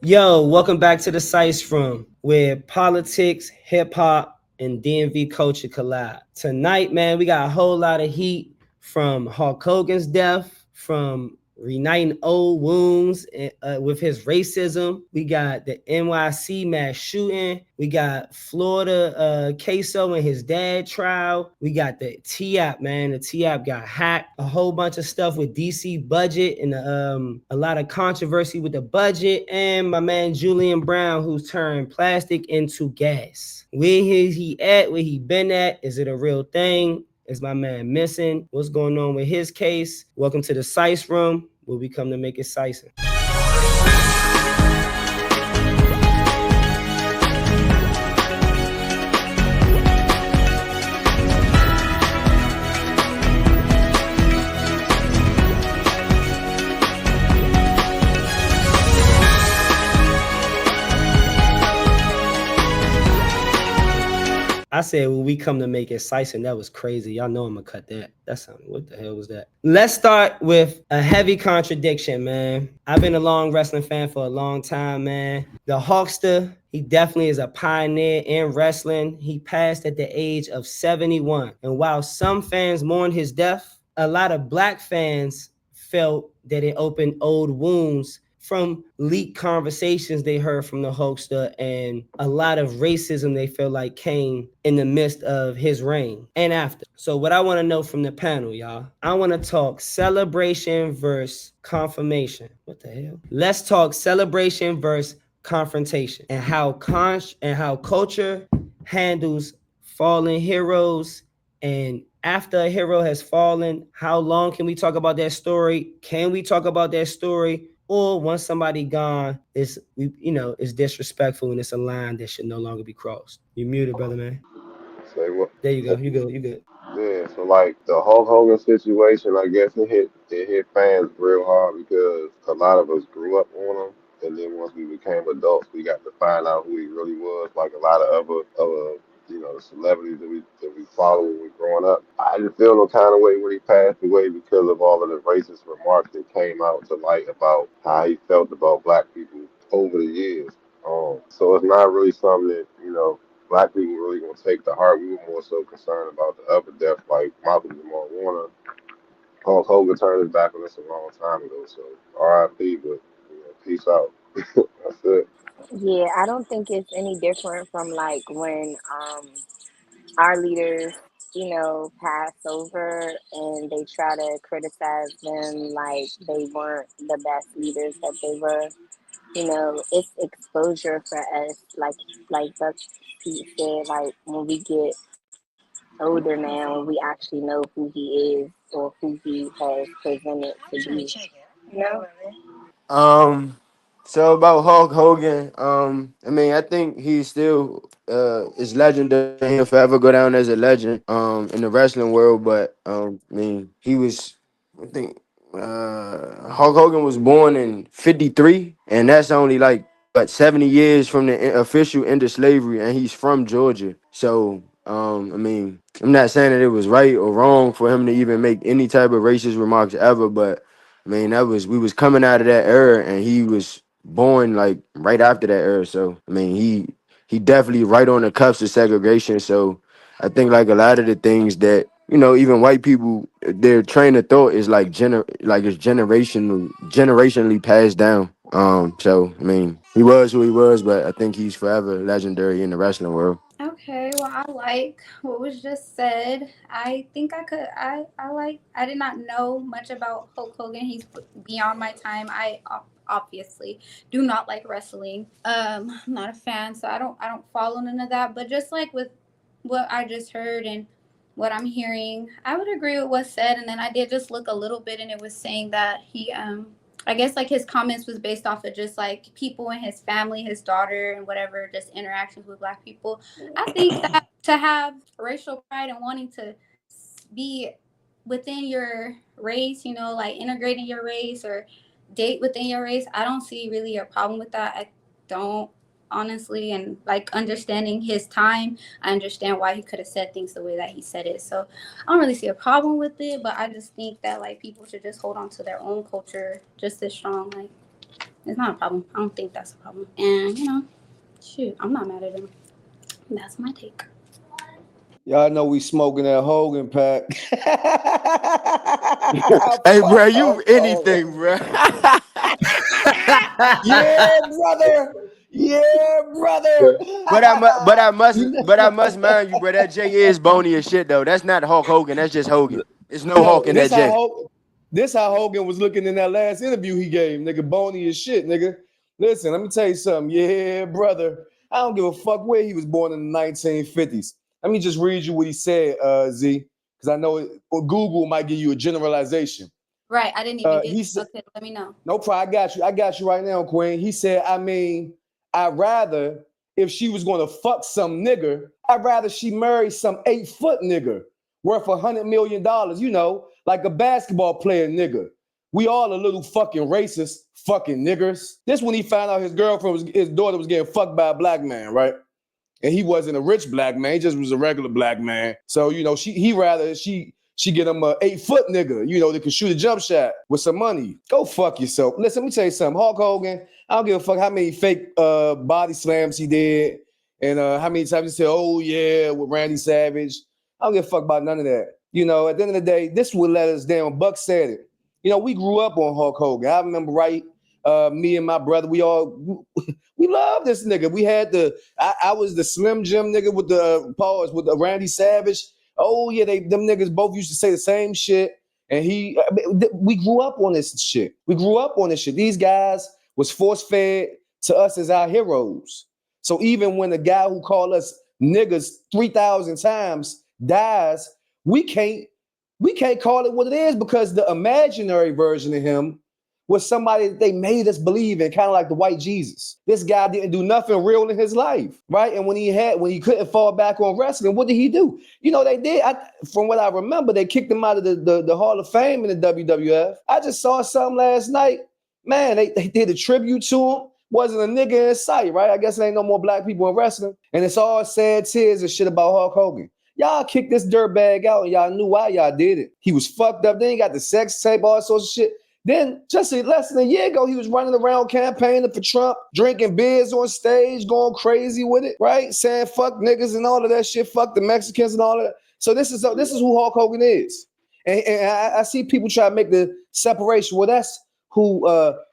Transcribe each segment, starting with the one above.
Yo, welcome back to the Sice Room, where politics, hip hop, and DMV culture collide. Tonight, man, we got a whole lot of heat from Hogan's death, from reuniting old wounds with his racism. We got the NYC mass shooting. We got Florida Ksoo and his dad trial. We got the T-App, man. The T-App got hacked. A whole bunch of stuff with DC budget and a lot of controversy with the budget. And my man Julian Brown, who's turned plastic into gas. Where he at? Where he been at? Is it a real thing? Is my man missing? What's going on with his case? Welcome to the Sice Room, where we come to make it Sicing. I said, well, we come to make it Sice, and that was crazy. Y'all know I'm going to cut that. That sounded, what the hell was that? Let's start with a heavy contradiction, man. I've been a long wrestling fan for a long time, man. The Hulkster, he definitely is a pioneer in wrestling. He passed at the age of 71. And while some fans mourned his death, a lot of black fans felt that it opened old wounds from leaked conversations they heard from the Hulkster and a lot of racism they feel like came in the midst of his reign and after. So what I want to know from the panel, y'all, I want to talk celebration versus confirmation. What the hell? Let's talk celebration versus confrontation and how culture handles fallen heroes. And after a hero has fallen, how long can we talk about that story? Can we talk about that story? Or once somebody gone, it's disrespectful and it's a line that should no longer be crossed. You muted, brother, man. Say what? There you go. You good. You good. Yeah, so like the Hulk Hogan situation, I guess it hit fans real hard because a lot of us grew up on him, and then once we became adults, we got to find out who he really was. Like a lot of other the celebrities that we follow when we growing up. I didn't feel no kind of way when he passed away because of all of the racist remarks that came out to light about how he felt about black people over the years. So it's not really something that black people really gonna take to heart. We were more so concerned about the other deaths, like Malcolm Jamal Warner. Hulk Hogan turned his back on us a long time ago, so R.I.P. But peace out. That's it. Yeah, I don't think it's any different from like when our leaders, pass over and they try to criticize them like they weren't the best leaders that they were. It's exposure for us, like Buck Pete said, like when we get older now, when we actually know who he is or who he has presented to be. Um, so about Hulk Hogan, I mean, I think he's still is legendary. He'll forever go down as a legend in the wrestling world. But I mean, he was, I think, Hulk Hogan was born in '53, and that's only like 70 years from the official end of slavery, and he's from Georgia. So I mean, I'm not saying that it was right or wrong for him to even make any type of racist remarks ever, but I mean, we was coming out of that era, and he was born like right after that era. So I mean, he definitely right on the cusp of segregation. So I think like a lot of the things that even white people, their train of thought is like it's generationally passed down. So I mean, he was who he was, but I think he's forever legendary in the wrestling world. Okay, well, I like what was just said. I think I did not know much about Hulk Hogan. He's beyond my time. I obviously do not like wrestling. I'm not a fan, so I don't follow none of that. But just like with what I just heard and what I'm hearing, I would agree with what's said. And then I did just look a little bit, and it was saying that he I guess like his comments was based off of just like people in his family, his daughter, and whatever, just interactions with black people. I think that to have racial pride and wanting to be within your race, like integrating your race or date within your race, I don't see really a problem with that. I don't, honestly. And like understanding his time, I understand why he could have said things the way that he said it. So I don't really see a problem with it, but I just think that like people should just hold on to their own culture just as strong. Like, It's not a problem. I don't think that's a problem. And shoot, I'm not mad at him. That's my take. Y'all know we smoking that Hogan pack. Hey, Fuck bro, you Hulk anything, bro? Yeah, brother. Yeah, brother. You But I know- must mind you, bro. That J is bony as shit, though. That's not Hulk Hogan. That's just Hogan. There's no Hulk No, in that J. this how Hogan was looking in that last interview he gave, nigga. Bony as shit, nigga. Listen, let me tell you something. Yeah, brother. I don't give a fuck where he was born in the 1950s. Let me just read you what he said, Z, because I know Google might give you a generalization. Right. I didn't even get He it. said, Okay, let me know. no problem. I got you right now, Queen. He said, I mean, I'd rather, if she was going to fuck some nigger, I'd rather she marry some 8-foot nigger worth $100 million, like a basketball player nigger. We all a little fucking racist fucking niggers. This when he found out his daughter was getting fucked by a black man, right? And he wasn't a rich black man, he just was a regular black man. So, he rather she get him a 8-foot nigga, that can shoot a jump shot with some money. Go fuck yourself. Listen, let me tell you something. Hulk Hogan, I don't give a fuck how many fake body slams he did and how many times he said, oh yeah, with Randy Savage. I don't give a fuck about none of that. At the end of the day, this would let us down. Buck said it. We grew up on Hulk Hogan. I remember me and my brother, we love this nigga. We had I was the Slim Jim nigga with the pause with the Randy Savage. Oh yeah, them niggas both used to say the same shit. And we grew up on this shit. These guys was force fed to us as our heroes. So even when the guy who called us niggas 3,000 times dies, we can't call it what it is because the imaginary version of him was somebody that they made us believe in, kind of like the white Jesus. This guy didn't do nothing real in his life, right? And when he couldn't fall back on wrestling, what did he do? They did. From what I remember, they kicked him out of the Hall of Fame in the WWF. I just saw something last night. Man, they did a tribute to him. Wasn't a nigga in sight, right? I guess there ain't no more black people in wrestling. And it's all sad tears and shit about Hulk Hogan. Y'all kicked this dirtbag out and y'all knew why y'all did it. He was fucked up. Then he got the sex tape, all sorts of shit. Then just less than a year ago, he was running around campaigning for Trump, drinking beers on stage, going crazy with it, right? Saying fuck niggas and all of that shit, fuck the Mexicans and all of that. So this is who Hulk Hogan is. And I see people try to make the separation. Well, that's who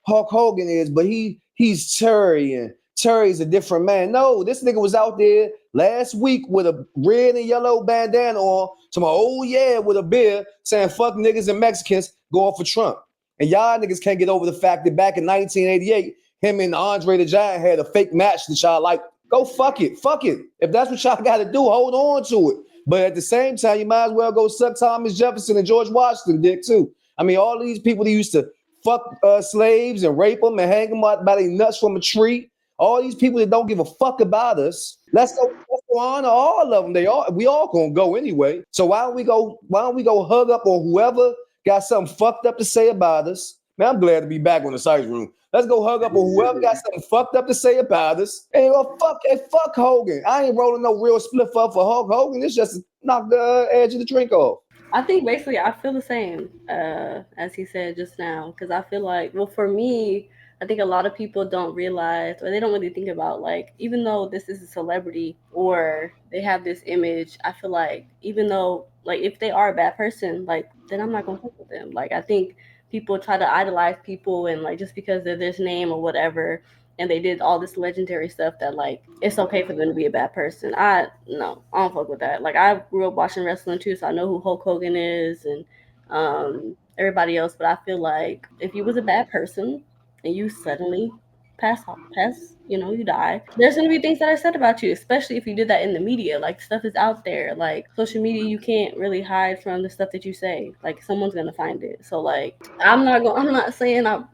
Hulk Hogan is, but he's Terry, and Terry's a different man. No, this nigga was out there last week with a red and yellow bandana on, talking about, oh yeah, with a beer, saying fuck niggas and Mexicans, going for Trump. And y'all niggas can't get over the fact that back in 1988, him and Andre the Giant had a fake match that y'all like. Go fuck it. Fuck it. If that's what y'all got to do, hold on to it. But at the same time, you might as well go suck Thomas Jefferson and George Washington dick too. I mean, all these people that used to fuck slaves and rape them and hang them out by their nuts from a tree. All these people that don't give a fuck about us. Let's go honor all of them. We all gonna go anyway. So why don't we go hug up on whoever got something fucked up to say about us? Man, I'm glad to be back on the Sice room. Let's go hug up on whoever got something fucked up to say about us. And fuck Hogan. I ain't rolling no real spliff up for Hulk Hogan. It's just to knock the edge of the drink off. I think basically I feel the same as he said just now, because I feel like, well, for me, I think a lot of people don't realize, or they don't really think about, like, even though this is a celebrity or they have this image, I feel like even though, like, if they are a bad person, like, then I'm not gonna fuck with them. Like, I think people try to idolize people, and like just because they're this name or whatever, and they did all this legendary stuff, that like it's okay for them to be a bad person. I don't fuck with that. Like, I grew up watching wrestling too, so I know who Hulk Hogan is and everybody else. But I feel like if you was a bad person and you suddenly pass, you die, there's gonna be things that are said about you, especially if you did that in the media. Like, stuff is out there, like social media, you can't really hide from the stuff that you say. Like, someone's gonna find it. So like, I'm not saying I'm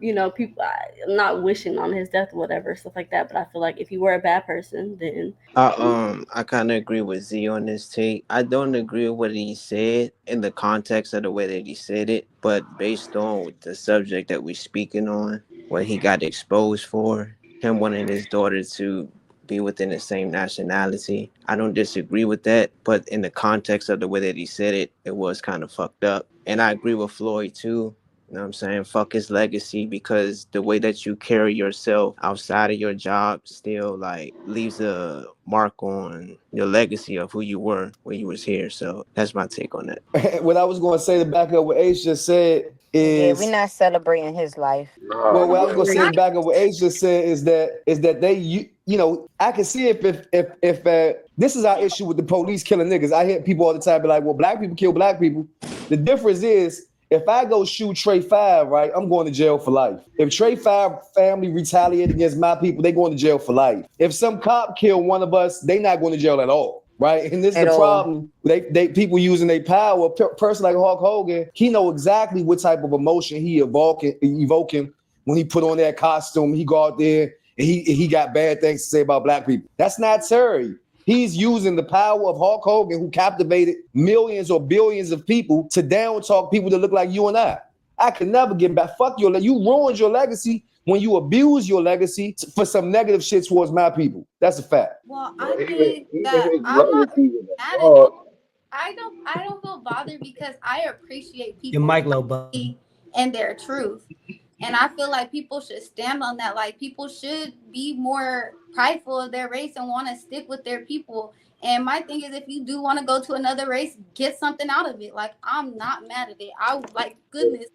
not wishing on his death or whatever, stuff like that, but I feel like if you were a bad person, then I kind of agree with Z on this take. I don't agree with what he said in the context of the way that he said it, but based on the subject that we're speaking on, what he got exposed for, him wanting his daughter to be within the same nationality, I don't disagree with that. But in the context of the way that he said it, it was kind of fucked up. And I agree with Floyd too. You know what I'm saying? Fuck his legacy, because the way that you carry yourself outside of your job still like leaves a mark on your legacy of who you were when you was here. So that's my take on that. What I was going to say to back up what Ace just said Yeah, we're is, not celebrating his life. Nah, well, what I you was going to ain't. say to back up what Ace just said is that they, I can see if this is our issue with the police killing niggas. I hear people all the time be like, well, black people kill black people. The difference is, if I go shoot Trey 5, right, I'm going to jail for life. If Trey 5 family retaliate against my people, they going to jail for life. If some cop kill one of us, they not going to jail at all. Right, and this is At the all. problem. They people using their power. Person like Hulk Hogan, he know exactly what type of emotion he evoking when he put on that costume. He go out there and he got bad things to say about black people. That's not Terry. He's using the power of Hulk Hogan, who captivated millions or billions of people, to down talk people that look like you and I. I can never get back. Fuck your. You ruined your legacy when you abuse your legacy for some negative shit towards my people. That's a fact. Well, But I even think even that his I'm not legacy was a mad at fraud. Hope. I don't feel bothered because I appreciate Your people's mic low, bud. honesty and their truth. And I feel like people should stand on that. Like, people should be more prideful of their race and want to stick with their people. And my thing is, if you do want to go to another race, get something out of it. Like, I'm not mad at it. I like goodness,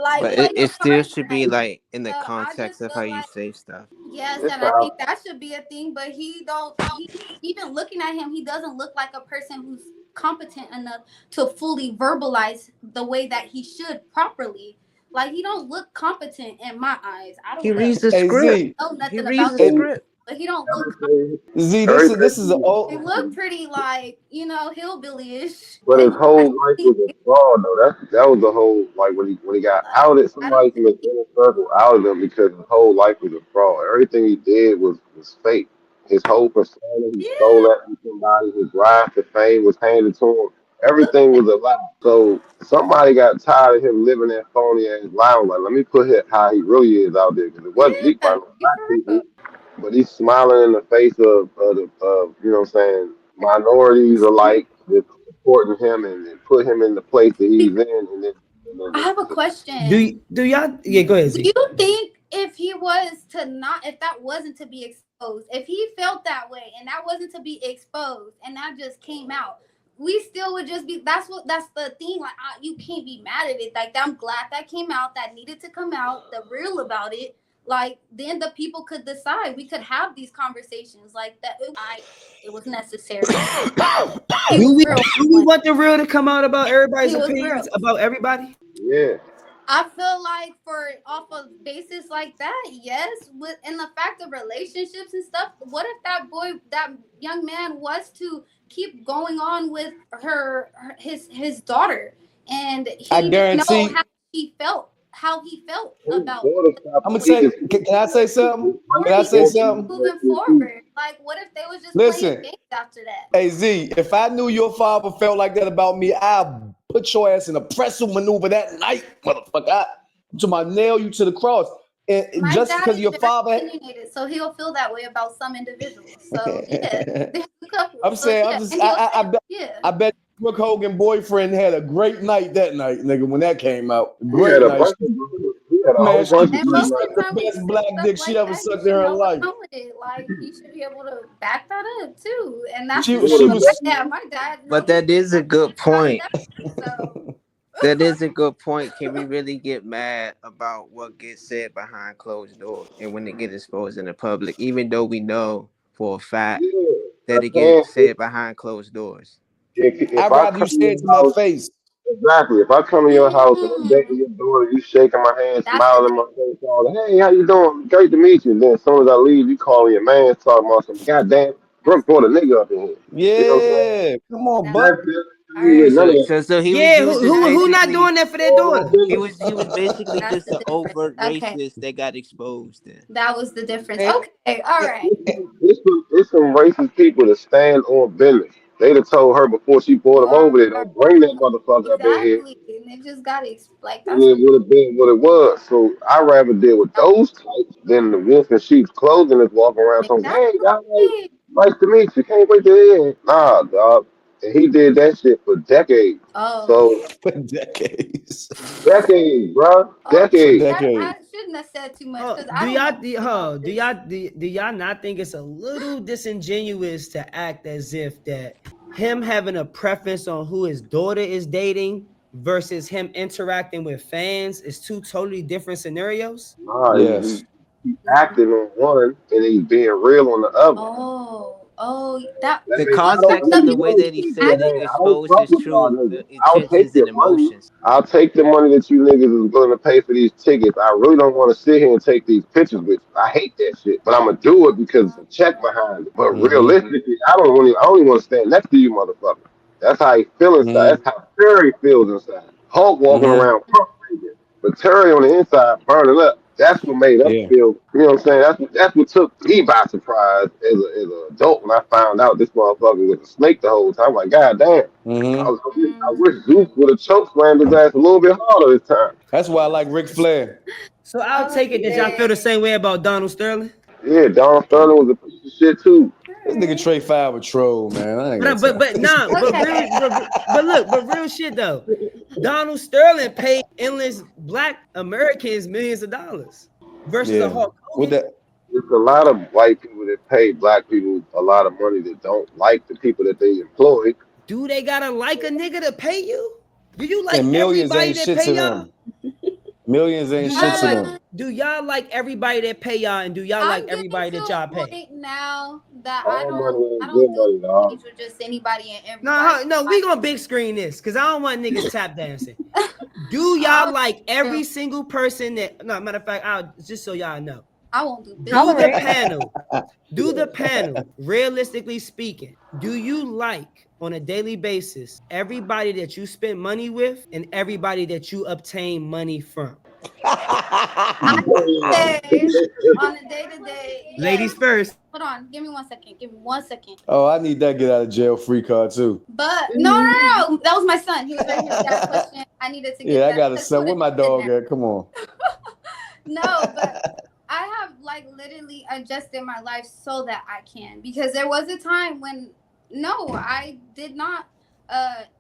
like But play it your still cards should be right. like in the So I context just of how feel you like, say stuff. yes, It's and I think how that should be a thing. But he don't. He, even looking at him, he doesn't look like a person who's competent enough to fully verbalize the way that he should properly. Like, he don't look competent in my eyes. I He don't know. reads the Hey script. Z, Know He nothing reads about the the, hey, script. but he don't look. everything Z, this is an everything He old. look pretty like, hillbilly-ish. but his And whole I life think was a fraud though. That was the whole, like, when he got outed, I don't somebody from think his inner circle outed him because his whole life was a fraud. Everything he did was fake. His whole persona, he stole yeah. that from somebody. His rise to fame was handed to him. Everything was a lie. So somebody got tired of him living that phony ass life. Like, let me put it how he really is out there, because it wasn't leaked by Yeah, no you black for people. real. But he's smiling in the face of you know what I'm saying, minorities alike that supporting him and put him in the place that he's in, I have a Do question. do y'all? Yeah, go ahead, Do Z. you think if he was to not, if that wasn't to be exposed, if he felt that way and that wasn't to be exposed and that just came out, we still would just be, that's the thing. Like, you can't be mad at it. Like, I'm glad that came out, that needed to come out, the real about it. Like, then the people could decide. We could have these conversations like that. It was necessary. He Do was we real. do we want the real to come out about everybody's He was real. opinions about everybody? yeah. I feel like for off of basis like that, yes. With and the fact of relationships and stuff, what if that young man was to keep going on with his daughter, and I he didn't know guarantee. how he felt His about daughter stopped I'm gonna say. speaking. Can I say something? His or Can I wife he say won't something? even moving let you. forward. Like, what if they was just playing Listen, games after that? hey Z, if I knew your father felt like that about me, I'd put your ass in a pretzel maneuver that night, motherfucker. To my nail you to the cross, and My just dad because is your very father. opinionated, so he'll feel that way about some individuals. So yeah, there's a couple. I'm So saying, I'm yeah, just, and he'll say, I yeah. bet Brooke Hogan boyfriend had a great night that night, nigga, when that came out. He had Great a night. bunch of brothers. He had a Man, whole she, bunch of And great she most sucked of the the nights. time when you best say black stuff dick she like ever that, you sucked in should her know what's life. wrong with it. Like, you should be able to back that up too. And that's She the she thing. But was my dad, But he that is a good got point. stepped. So That is a good point. Can we really get mad about what gets said behind closed doors and when it gets exposed in the public, even though we know for a fact Yeah, I that it can't. gets said behind closed doors? If I'd I rather you come to say it your to my house, face. exactly. If I come to your house and I'm dating mm, your daughter, you shaking my hand, that's the smiling in my face, all, hey, how you doing? Great to meet you. And then as soon as I leave, you calling your man, talking about some goddamn that's Brooke brought a nigga up in here. You know what I'm saying? Yeah, come on, that's buck. That's all with right. none of So that. so so Yeah, he was just who not basically doing that for their All my daughter? business. he was basically That's just the an difference. overt Okay, racist that got exposed then. that was the difference. And, Okay, all and, right. It's some racist people that stand on business. They'd have told her before she brought You him are over there, don't bring that motherfucker up in here. exactly, and it just got like And that's it would have been what it was. So I rather deal with those types than the wolf in sheep's clothing that's walking around saying, hey, guys, exactly. nice to meet you. Can't wait to hear. Nah, dog. and he did that shit for decades. Oh. So For decades. decades, bro, Oh, For decades. I decades. shouldn't have said too much Oh, because I don't know much about do this. y'all not think it's a little disingenuous to act as if that him having a preference on who his daughter is dating versus him interacting with fans is two totally different scenarios? Nah, Yes. he acting on one and he's being real on the other. That That The means I okay. don't context So of really the way want to that he see said that. it Hey, I don't exposed fuck his with y'all true niggas. I'll take intentions your and money. emotions. I'll take the money that you niggas is willing to pay for these tickets. I really don't want to sit here and take these pictures with you. I hate that shit. But I'm gonna do it because it's a check behind it. But Mm-hmm. realistically, I don't even want to stand next to you, motherfucker. That's how he feel inside. Mm-hmm. That's how Terry feels inside. Hulk walking Mm-hmm. around pump faking. But Terry on the inside burning up. That's what made us Yeah. feel, you know what I'm saying? That's what took me by surprise as an adult when I found out this motherfucker was a snake the whole time. I'm like, God damn. Mm-hmm. I wish Zeus would have choke slammed his ass a little bit harder this time. That's why I like Ric Flair. So I'll take it that y'all feel okay. the same way about Donald Sterling. Yeah, Donald Sterling was a piece of shit too. This nigga Alright. Trey Five a troll, man. I ain't gonna But tell. nah, Okay. but real shit though. Donald Sterling paid endless black Americans millions of dollars versus a Yeah. Hulk With Hogan. that. There's a lot of white people that pay black people a lot of money that don't like the people that they employ. Do they gotta like a nigga to pay you? Do you like And millions everybody ain't that shit pay to y'all? them. Millions ain't Do shit y'all to Uh, like them. do y'all like everybody that pay y'all and do y'all like I'm getting everybody to that a y'all pay? point now that All money I ain't don't good do money, dog. things with just anybody and No, everybody. no, we Like, gonna big screen this because I don't want niggas tap dancing. Do y'all I, like every single person that no matter of fact, I'll just so y'all know. I won't do Do business. the Tolerate. panel, do the panel, realistically speaking, do you like on a daily basis everybody that you spend money with and everybody that you obtain money from? I say on a day to day, yes. Ladies first. Hold on, give me 1 second. Give me 1 second. Oh, I need that get out of jail free card too. But no, no, no. That was my son. He was right here with that question. I needed to get Yeah, I that got a because he son. would Where have my just been dog there. at? Come on. No, but I have like literally adjusted my life so that I can because there was a time when no, I did not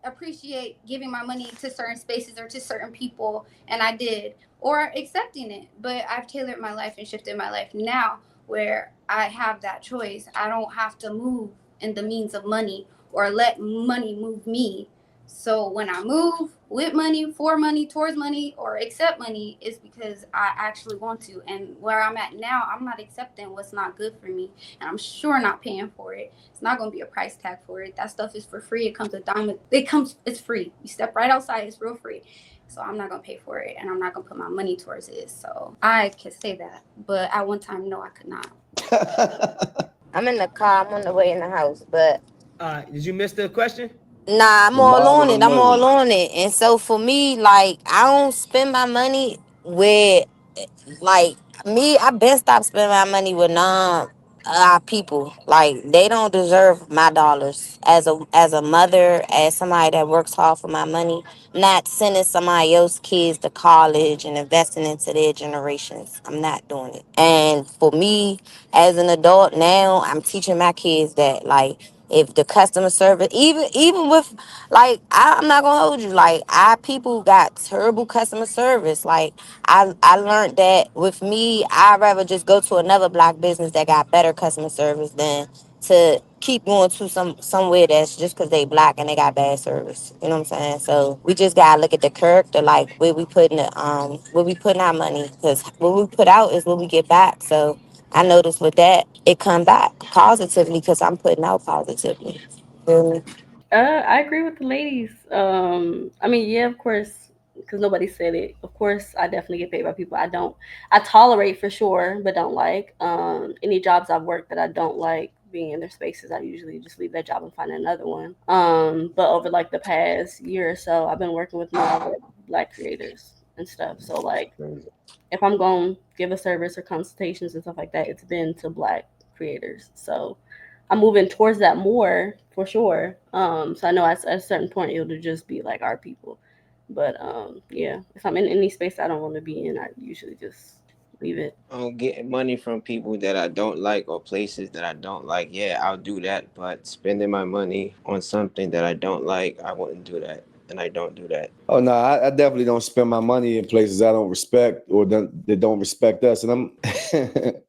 appreciate giving my money to certain spaces or to certain people, and I did or accepting it. But I've tailored my life and shifted my life now where I have that choice. I don't have to move in the means of money or let money move me. So when I move with money, for money, towards money, or accept money, is because I actually want to. And where I'm at now, I'm not accepting what's not good for me, and I'm sure not paying for it. It's not going to be a price tag for it. That stuff is for free. It comes a dime. It's free. You step right outside. It's real free. So I'm not going to pay for it, and I'm not going to put my money towards it. So I can say that, but at one time, no, I could not. I'm in the car. I'm on the way in the house, but Did you miss the question? nah, I'm The all mob of on the it. I'm all money. on it. And so for me, like, I don't spend my money with, like, me. I been stopped spending my money with non people. Like, they don't deserve my dollars. As a mother, as somebody that works hard for my money, not sending somebody else's kids to college and investing into their generations. I'm not doing it. And for me, as an adult now, I'm teaching my kids that, like, if the customer service, even with, like, I'm not gonna hold you, like, our people got terrible customer service. Like, I learned that with me, I'd rather just go to another black business that got better customer service than to keep going to somewhere that's just because they black and they got bad service. You know what I'm saying? So we just gotta look at the character, like where we putting our money, because what we put out is what we get back. So I noticed with that, it come back positively because I'm putting out positively. Feel me? I agree with the ladies. I mean, yeah, of course, because nobody said it. Of course, I definitely get paid by people I don't. I tolerate for sure, but don't like. Any jobs I've worked that I don't like being in their spaces, I usually just leave that job and find another one. But over like the past year or so, I've been working with more black creators and stuff. So like, if I'm going to give a service or consultations and stuff like that, it's been to black creators. So I'm moving towards that more for sure. So I know at a certain point it'll just be like our people. But yeah, if I'm in any space I don't want to be in, I usually just leave it. Getting money from people that I don't like or places that I don't like, yeah, I'll do that. But spending my money on something that I don't like, I wouldn't do that, and I don't do that. Oh no, I definitely don't spend my money in places I don't respect or that don't respect us, and I'm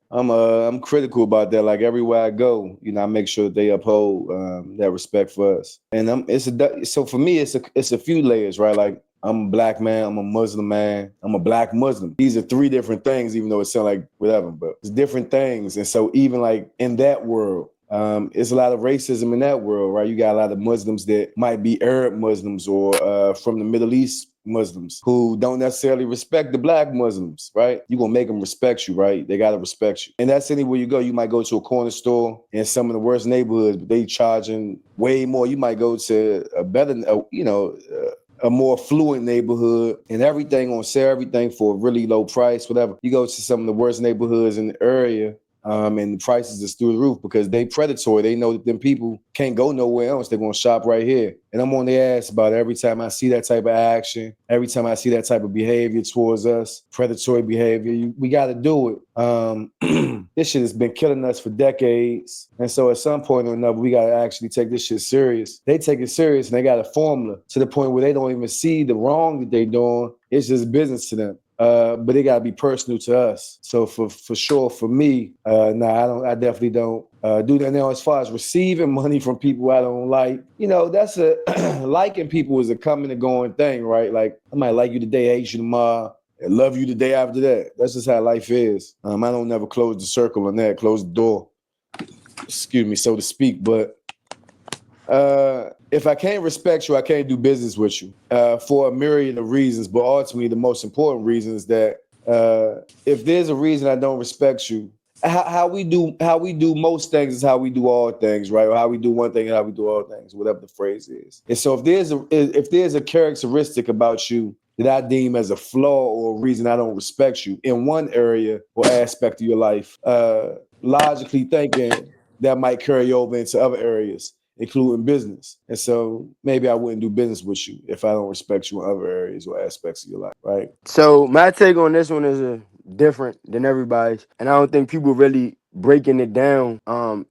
I'm critical about that. Like everywhere I go, I make sure that they uphold that respect for us. And so for me, it's a few layers, right? Like I'm a black man, I'm a Muslim man, I'm a black Muslim. These are three different things, even though it sounds like whatever, but it's different things. And so even like in that world, it's a lot of racism in that world, right? You got a lot of Muslims that might be Arab Muslims or from the Middle East Muslims who don't necessarily respect the black Muslims, right? You're going to make them respect you, right? They got to respect you. And that's anywhere you go. You might go to a corner store in some of the worst neighborhoods, but they charging way more. You might go to a better, a more affluent neighborhood and everything on sale, everything for a really low price, whatever. You go to some of the worst neighborhoods in the area, and the prices is through the roof because they predatory. They know that them people can't go nowhere else. They're going to shop right here. And I'm on their ass about it every time I see that type of action, every time I see that type of behavior towards us, predatory behavior. We got to do it. This shit has been killing us for decades. And so at some point or another, we got to actually take this shit serious. They take it serious and they got a formula to the point where they don't even see the wrong that they're doing. It's just business to them. But it gotta be personal to us. So for sure, for me, I definitely don't do that. Now, as far as receiving money from people I don't like, that's liking people is a coming and going thing, right? Like I might like you today, hate you tomorrow, and love you the day after that. That's just how life is. I don't never close the circle on that, close the door, excuse me, so to speak. But if I can't respect you, I can't do business with you for a myriad of reasons. But ultimately, the most important reason is that if there's a reason I don't respect you, how we do most things is how we do all things, right? Or how we do one thing and how we do all things, whatever the phrase is. And so if there's a characteristic about you that I deem as a flaw or a reason I don't respect you in one area or aspect of your life, logically thinking that might carry over into other areas, including business. And so maybe I wouldn't do business with you if I don't respect you in other areas or aspects of your life, right? So my take on this one is different than everybody's, and I don't think people really breaking it down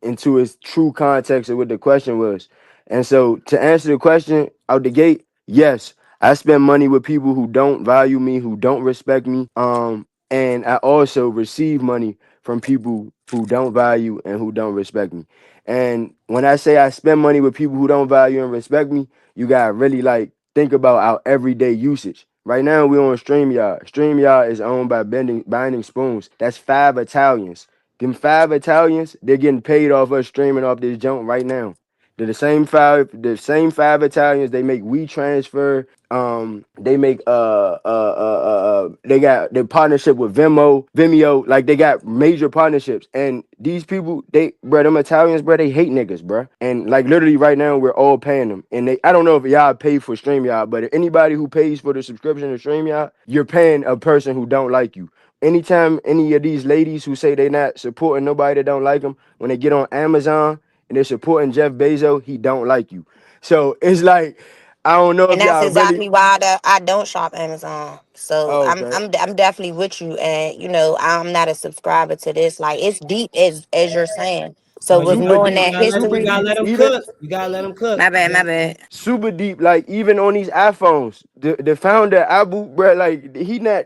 into its true context of what the question was. And so to answer the question out the gate, yes, I spend money with people who don't value me, who don't respect me. And I also receive money from people who don't value and who don't respect me. And when I say I spend money with people who don't value and respect me, you gotta really like think about our everyday usage. Right now we're on StreamYard. StreamYard is owned by Binding Spoons. That's 5 Italians. Them 5 Italians, they're getting paid off us streaming off this junk right now. They're the same five Italians. They make WeTransfer. They make they got their partnership with Vimeo. Like they got major partnerships. And these people, them Italians, bro, they hate niggas, bro. And like literally right now, we're all paying them. And I don't know if y'all pay for StreamYard, but anybody who pays for the subscription to StreamYard, you're paying a person who don't like you. Anytime any of these ladies who say they not supporting nobody that don't like them, when they get on Amazon and they're supporting Jeff Bezos, he don't like you. So it's like, I don't know And if that's y'all really. exactly why I don't shop Amazon. So Oh, I'm okay. I'm I'm definitely with you, and I'm not a subscriber to this. Like it's deep as you're saying. So Oh, with Super knowing deep, that super you history, gotta deep. let them Even cook. You gotta let them cook. my bad, my bad. super deep, like even on these iPhones, the founder Abu, bro, like he. I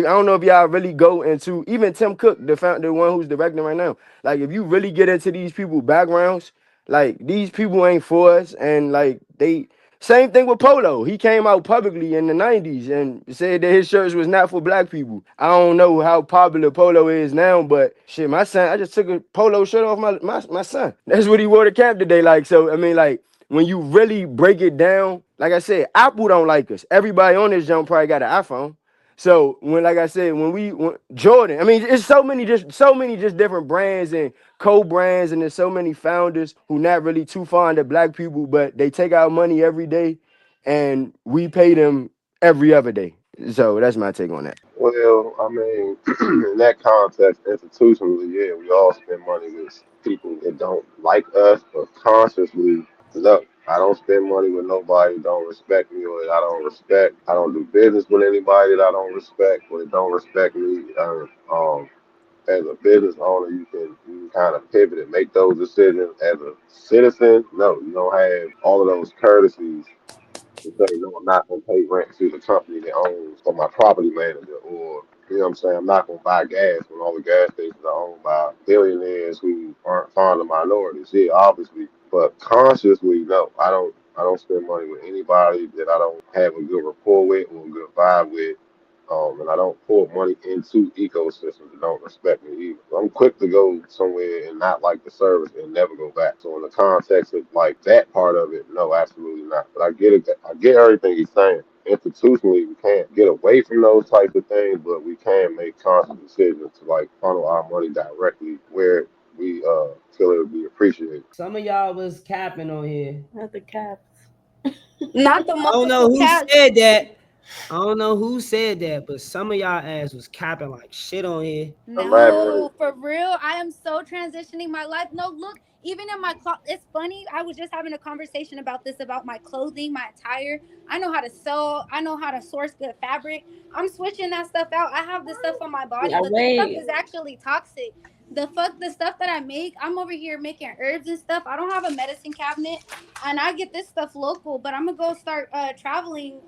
don't know if y'all really go into even Tim Cook, the one who's directing right now. Like if you really get into these people backgrounds, like these people ain't for us, and like they. Same thing with Polo. He came out publicly in the 90s and said that his shirts was not for black people. I don't know how popular Polo is now, but shit, my son, I just took a Polo shirt off my son. That's what he wore to camp today. Like, so, I mean, like, when you really break it down, like I said, Apple don't like us. Everybody on this jump probably got an iPhone. So when, like I said, when Jordan, I mean, it's so many just different brands and co-brands, and there's so many founders who not really too fond of black people, but they take our money every day, and we pay them every other day. So that's my take on that. Well, I mean, in that context, institutionally, yeah, we all spend money with people that don't like us, but consciously love. I don't spend money with nobody that don't respect me or that I don't respect. I don't do business with anybody that I don't respect or that don't respect me. As a business owner, you can kind of pivot and make those decisions. As a citizen, no, you don't have all of those courtesies to say, no, I'm not going to pay rent to the company that owns or my property manager, or, you know what I'm saying, I'm not going to buy gas when all the gas stations are owned by billionaires who aren't fond of minorities. Yeah, obviously, but consciously, no, I don't spend money with anybody that I don't have a good rapport with or a good vibe with. And I don't pour money into ecosystems that don't respect me either. I'm quick to go somewhere and not like the service and never go back. So in the context of like that part of it, no, absolutely not. But I get it. I get everything he's saying. Institutionally, we can't get away from those types of things, but we can make conscious decisions to like funnel our money directly where we feel it would be appreciated. Some of y'all was capping on here. Not the caps. Not the I don't know multiple who cats. said that. I don't know who said that, but some of y'all ass was capping like shit on here. Elaborate. No, for real. I am so transitioning my life. No, look, even in my it's funny. I was just having a conversation about this about my clothing, my attire. I know how to sew. I know how to source good fabric. I'm switching that stuff out. I have this stuff on my body, Yeah, but this stuff wait. is actually toxic. The stuff that I make, I'm over here making herbs and stuff. I don't have a medicine cabinet, and I get this stuff local. But I'm gonna go start traveling,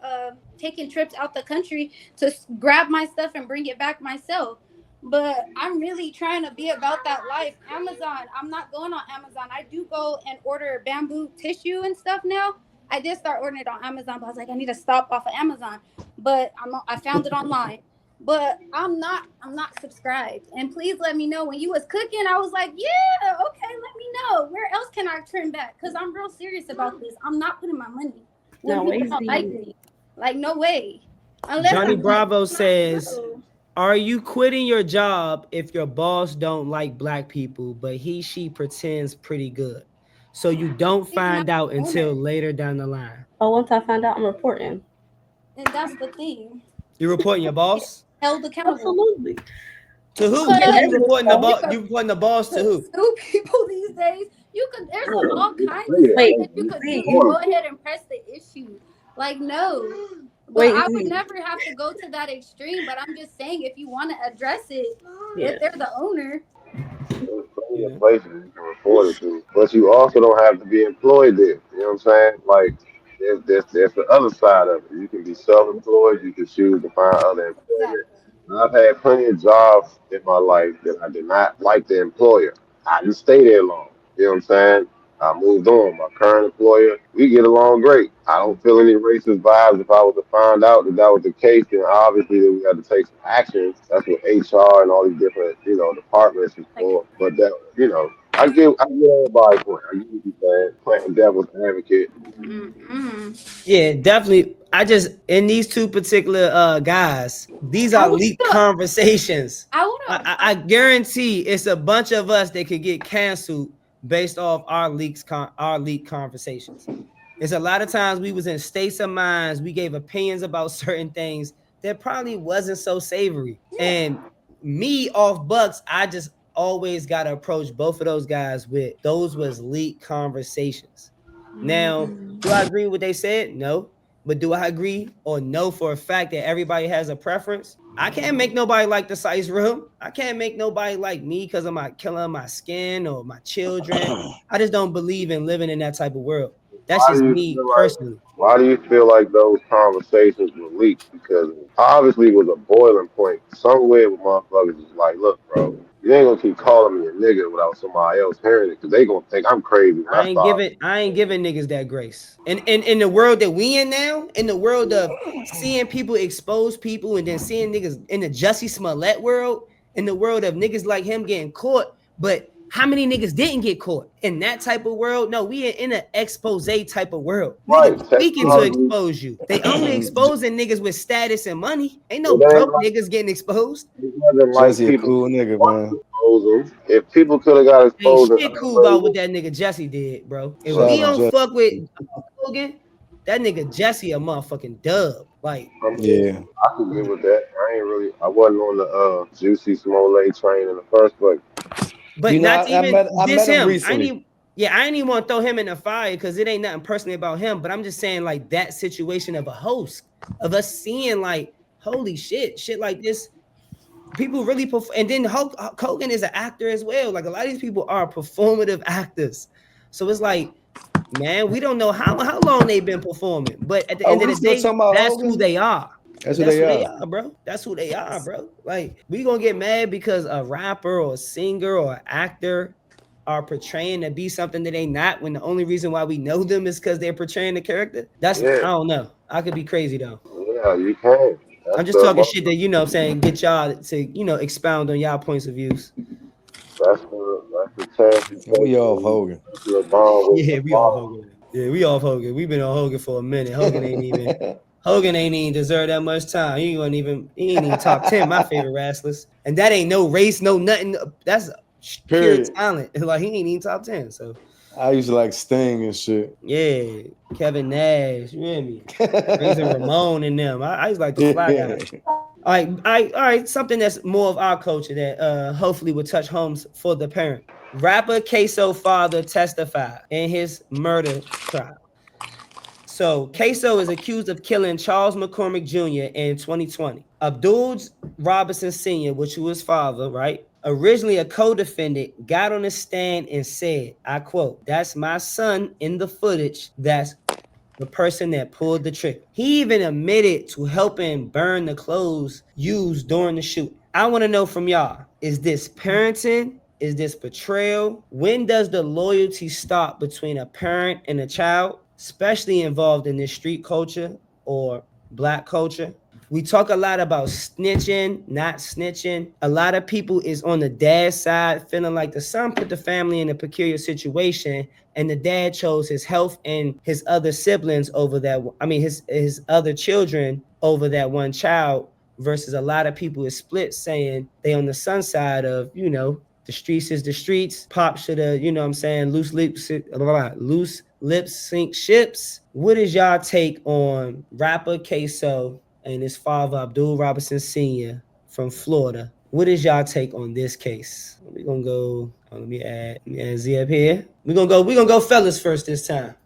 taking trips out the country to grab my stuff and bring it back myself. But I'm really trying to be about that life. Amazon, I'm not going on Amazon. I do go and order bamboo tissue and stuff now. I did start ordering it on Amazon, but I was like, I need to stop off of Amazon. But I found it online. But I'm not subscribed. And please let me know when you was cooking. I was like, yeah, okay, let me know. Where else can I turn back? Because I'm real serious about this. I'm not putting my money when No, people wait, don't like Z. me. Like, no way. Unless Johnny I'm Bravo like, says, no. "Are you quitting your job if your boss don't like black people, but she pretends pretty good, so you don't He's not find out the until owner. later down the line?" Oh, once I find out, I'm reporting. And that's the thing. You reporting your Get boss held accountable. Absolutely. to who? But Get You everything. reporting the you boss? can You reporting the boss to who? sue people these days. You can there's all kinds of stuff Wait, that you could do to Z. go ahead and press the issue. Like no. But Wait, I would Z. never have to go to that extreme. But I'm just saying if you want to address it, Yeah. if they're the owner, There's plenty of Yeah. places you can report it to, but you also don't have to be employed there. You know what I'm saying? Like, there's the other side of it. You can be self-employed. You can choose to find other employment. exactly. I've had plenty of jobs in my life that I did not like the employer. I didn't stay there long. You know what I'm saying? I moved on. My current employer, we get along great. I don't feel any racist vibes. If I was to find out that that was the case, then obviously that we had to take some action. That's what HR and all these different, departments is Like for. But that, I get everybody's point. I get what you're saying. Playing devil's advocate. Yeah, definitely. I just in these two particular guys, these I are would leaked conversations. I would I guarantee it's a bunch of us that could get canceled based off our leaked conversations. It's a lot of times we was in states of minds, we gave opinions about certain things that probably wasn't so savory. And me off Bucks, I just always gotta approach both of those guys with those was leaked conversations. Now, do I agree with what they said? No. But do I agree or know for a fact that everybody has a preference? I can't make nobody like the Sice room. I can't make nobody like me because of my color of my skin or my children. I just don't believe in living in that type of world. That's Why just do you me feel like personally. why do you feel like those conversations were leaked? Because obviously it was a boiling point somewhere with motherfuckers was like, look, bro, you ain't gonna keep calling me a nigga without somebody else hearing it, because they gonna think I'm crazy when I start. I ain't giving niggas that grace. And in the world that we in now, in the world of seeing people expose people and then seeing niggas in the Jussie Smollett world, in the world of niggas like him getting caught, but how many niggas didn't get caught in that type of world? No, we in an expose type of world. Right, Niggas tweaking to technology, expose you. They only exposing niggas with status and money. Ain't no it ain't broke like niggas getting exposed. it wasn't like Jesse a people cool nigga, want to man. expose them. If people could have got Ain't exposed in shit other cool about what ways, that nigga Jesse did, bro. If well, we Shout out don't Jesse. fuck with Hogan, that nigga Jesse a motherfucking dub. Like, I mean, Yeah. I could get with that. I wasn't on the Juicy Smollett train in the first place. but not to I even met diss him him. recently. Yeah, I ain't even want to throw him in the fire because it ain't nothing personally about him. But I'm just saying, like, that situation of a host, of us seeing, like, holy shit like this. People really perform. And then Hogan is an actor as well. Like, a lot of these people are performative actors. So it's like, man, we don't know how long they've been performing. But at the Oh, end of we the still day, talking about that's who Hogan? they are. That's who That's they who they are. are, bro. That's who they are, bro. Like, we gonna get mad because a rapper or a singer or an actor are portraying to be something that they not, when the only reason why we know them is because they're portraying the character. That's, I Yeah, don't know. I could be crazy though. yeah, you can. I'm That's just the talking shit that, motherfucker. you know what I'm saying, get y'all to, expound on y'all points of views. That's the chance you We take off when Hogan. you're bond with Yeah, a we off father. Hogan. Yeah, we off Hogan. We've been on Hogan for a minute. Hogan ain't even deserve that much time. He ain't even top 10, my favorite wrestlers. And that ain't no race, no nothing. That's pure Period. talent. Like, he ain't even top 10. So I used to like Sting and shit. yeah, Kevin Nash, you hear me? Razor Ramon and them. I used to like the Fly Guy. All right. Something that's more of our culture that hopefully will touch homes for the parent. Rapper Ksoo father testified in his murder trial. So Ksoo is accused of killing Charles McCormick Jr. in 2020. Abdul Robinson Sr., which was his father, right? Originally a co-defendant, got on the stand and said, I quote, "That's my son in the footage. That's the person that pulled the trigger." He even admitted to helping burn the clothes used during the shoot. I want to know from y'all, is this parenting? Is this betrayal? When does the loyalty stop between a parent and a child, especially involved in this street culture or black culture? We talk a lot about snitching, not snitching. A lot of people is on the dad side feeling like the son put the family in a peculiar situation and the dad chose his health and his other siblings over that. I mean, his other children over that one child, versus a lot of people is split saying they on the son side of, the streets is the streets. Pop should have, you know what I'm saying, loose lips sink ships. What is y'all take on rapper Ksoo and his father Abdul Robinson Sr. from Florida? What is y'all take on this case? We're gonna go. Let me add Z up here. We're gonna go fellas first this time.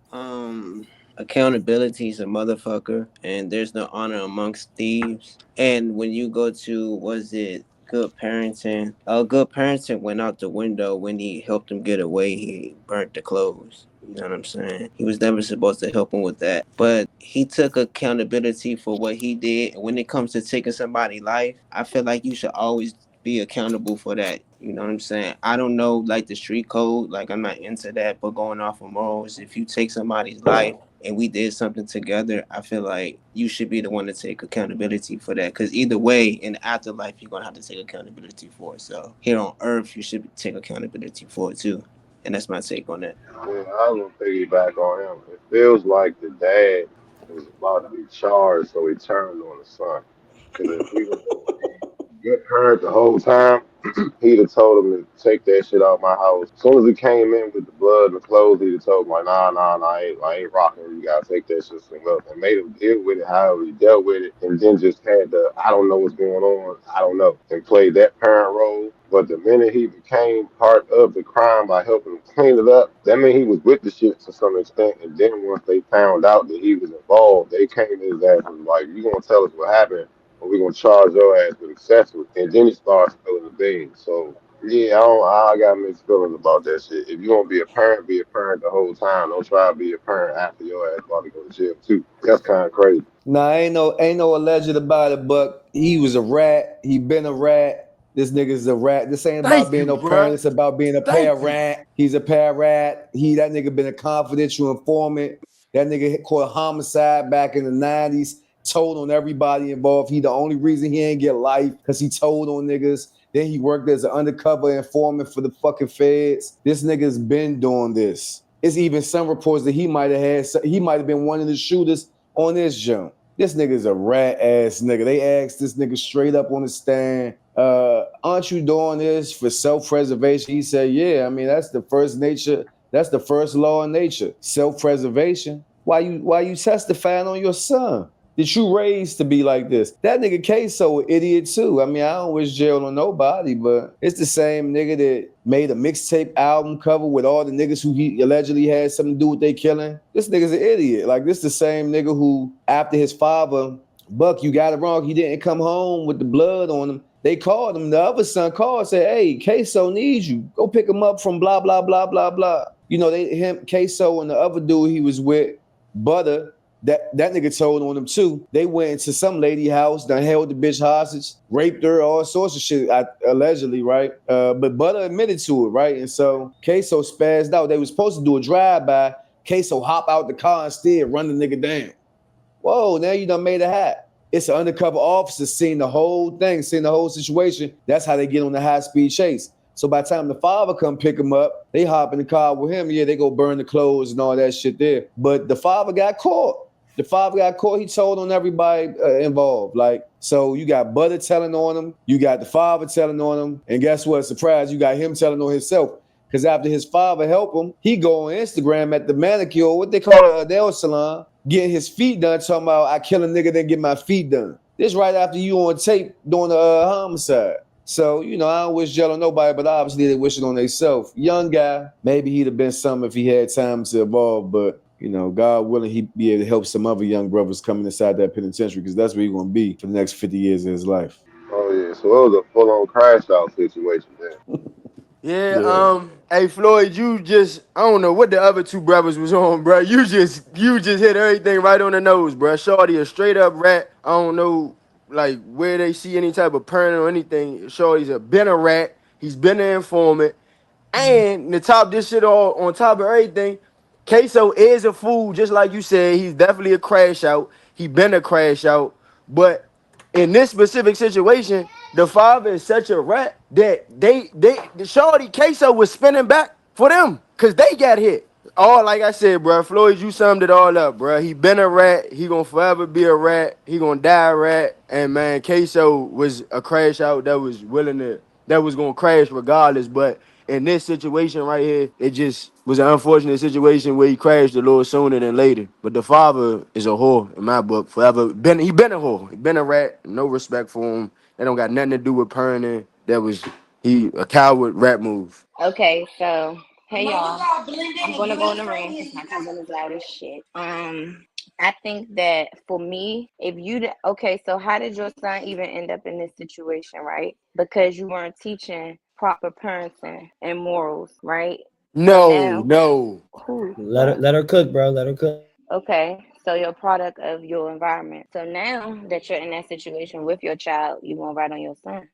Accountability is a motherfucker, and there's no honor amongst thieves. And when you go to, was it good parenting? Good parenting went out the window when he helped him get away. He burnt the clothes. You know what I'm saying? He was never supposed to help him with that. But he took accountability for what he did. And when it comes to taking somebody's life, I feel like you should always be accountable for that. You know what I'm saying? I don't know, like, the street code. Like, I'm not into that. But going off of morals, if you take somebody's life and we did something together, I feel like you should be the one to take accountability for that. Because either way, in the afterlife, you're going to have to take accountability for it. So here on earth, you should take accountability for it too. And that's my take on that. Yeah, I was gonna piggyback on him. It feels like the dad was about to be charged, so he turned on the son. Because if he was gonna be a good parent the whole time, he'd have told him to take that shit out of my house. As soon as he came in with the blood and the clothes, he'd have told him, like, nah, I ain't rocking. You gotta take that shit somewhere else. And made him deal with it however he dealt with it. And then just had the, I don't know what's going on, I don't know. And played that parent role. But the minute he became part of the crime by helping him clean it up, that meant he was with the shit to some extent. And then once they found out that he was involved, they came to his ass and was like, you gonna tell us what happened? Or we're gonna charge your ass with accessory. And then he starts spilling the beans. So yeah, I got mixed feelings about that shit. If you want to be a parent the whole time. Don't try to be a parent after your ass about to go to jail too. That's kind of crazy. Nah, ain't no alleged about it, but he was a rat. He been a rat. This nigga's a rat. This ain't about Thank being you, no parent. bro. It's about being a Thank you. parent. He's a parent. That nigga been a confidential informant. That nigga caught a homicide back in the 90s. Told on everybody involved. He the only reason he ain't get life because he told on niggas. Then he worked as an undercover informant for the fucking feds. This nigga's been doing this. It's even some reports that he might have been one of the shooters on this jump. This nigga's a rat ass nigga. They asked this nigga straight up on the stand, aren't you doing this for self-preservation? He said, yeah, I mean, that's the first nature, that's the first law of nature, self-preservation. Why you testifying on your son? That you raised to be like this. That nigga Ksoo an idiot too. I mean, I don't wish jail on nobody, but it's the same nigga that made a mixtape album cover with all the niggas who he allegedly had something to do with they killing. This nigga's an idiot. Like, this the same nigga who, after his father, Buck, you got it wrong, he didn't come home with the blood on him. They called him. The other son called and said, hey, Ksoo needs you. Go pick him up from blah, blah, blah, blah, blah. You know, Ksoo and the other dude he was with, Butter, that nigga told on them too. They went into some lady house, done held the bitch hostage, raped her, all sorts of shit, allegedly, right? But Butter admitted to it, right? And so Ksoo spazzed out. They was supposed to do a drive-by. Ksoo hop out the car instead, run the nigga down. Whoa, now you done made a hat. It's an undercover officer seeing the whole thing, seeing the whole situation. That's how they get on the high-speed chase. So by the time the father come pick him up, they hop in the car with him. Yeah, they go burn the clothes and all that shit there. But the father got caught. The father got caught. He told on everybody involved. Like, so you got Butter telling on him. You got the father telling on him. And guess what? Surprise, you got him telling on himself. Because after his father helped him, he go on Instagram at the manicure, what they call a nail salon, getting his feet done, talking about, I kill a nigga, then get my feet done. This right after you on tape doing the homicide. So, you know, I don't wish jail on nobody, but obviously they wish it on themselves. Young guy, maybe he'd have been something if he had time to evolve, but, you know, God willing, he'd be able to help some other young brothers coming inside that penitentiary, because that's where he's going to be for the next 50 years of his life. Oh yeah, so it was a full-on crash out situation there. Yeah, hey Floyd, you just, I don't know what the other two brothers was on, bro. You just hit everything right on the nose, bro. Shorty a straight up rat. I don't know like where they see any type of parent or anything. Shorty's been a rat. He's been an informant. And to top this shit all on top of everything, Ksoo is a fool, just like you said. He's definitely a crash out. He been a crash out. But in this specific situation, the father is such a rat that the shorty Ksoo was spinning back for them because they got hit. All like I said, bro, Floyd, you summed it all up, bro. He been a rat. He gonna forever be a rat. He gonna die a rat. And man, Ksoo was a crash out that was gonna crash regardless. But in this situation right here, it just was an unfortunate situation where he crashed a little sooner than later. But the father is a whore in my book. Forever he been a whore. He been a rat. No respect for him. That don't got nothing to do with parenting. That was a coward rat move. Okay, so hey y'all, I'm gonna go in the room because my cousin is loud as shit. I think that for me, if you okay, so how did your son even end up in this situation, right? Because you weren't teaching proper parenting and morals, right? So now, No. Let her cook, bro. Let her cook. okay, so you're a product of your environment. So now that you're in that situation with your child, you won't write on your son.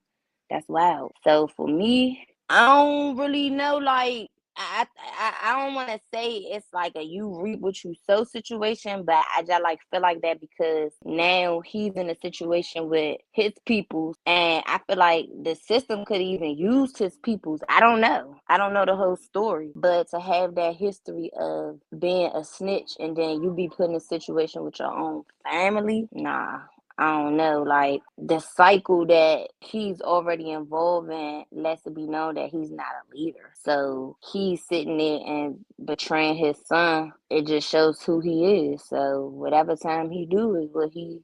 That's wild. So for me, I don't really know. Like I don't want to say it's like a you reap what you sow situation, but I just like feel like that because now he's in a situation with his peoples, and I feel like the system could even use his peoples. I don't know. I don't know the whole story, but to have that history of being a snitch and then you be put in a situation with your own family, nah. I don't know, like the cycle that he's already involved in lets it be known that he's not a leader. So he's sitting there and betraying his son. It just shows who he is. So whatever time he do is what he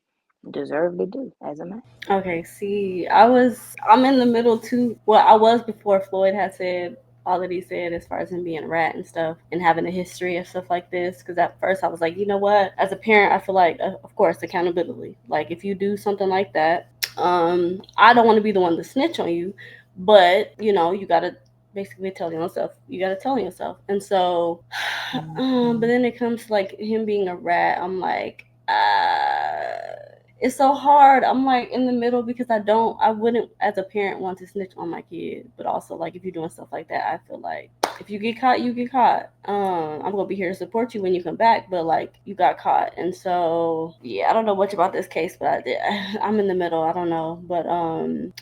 deserved to do as a man. Okay, see, I'm in the middle too. Well, I was before Floyd had said all that he said as far as him being a rat and stuff and having a history of stuff like this. Because at first I was like, you know what? As a parent, I feel like, of course, accountability. Like if you do something like that, I don't want to be the one to snitch on you, but you know, you gotta basically tell yourself. You gotta tell yourself. And so, but then it comes to like him being a rat. I'm like, it's so hard. I'm like in the middle because I wouldn't as a parent want to snitch on my kid, but also like if you're doing stuff like that, I feel like if you get caught, you get caught. I'm gonna be here to support you when you come back, but like you got caught. And so yeah, I don't know much about this case, but I'm in the middle. I don't know, but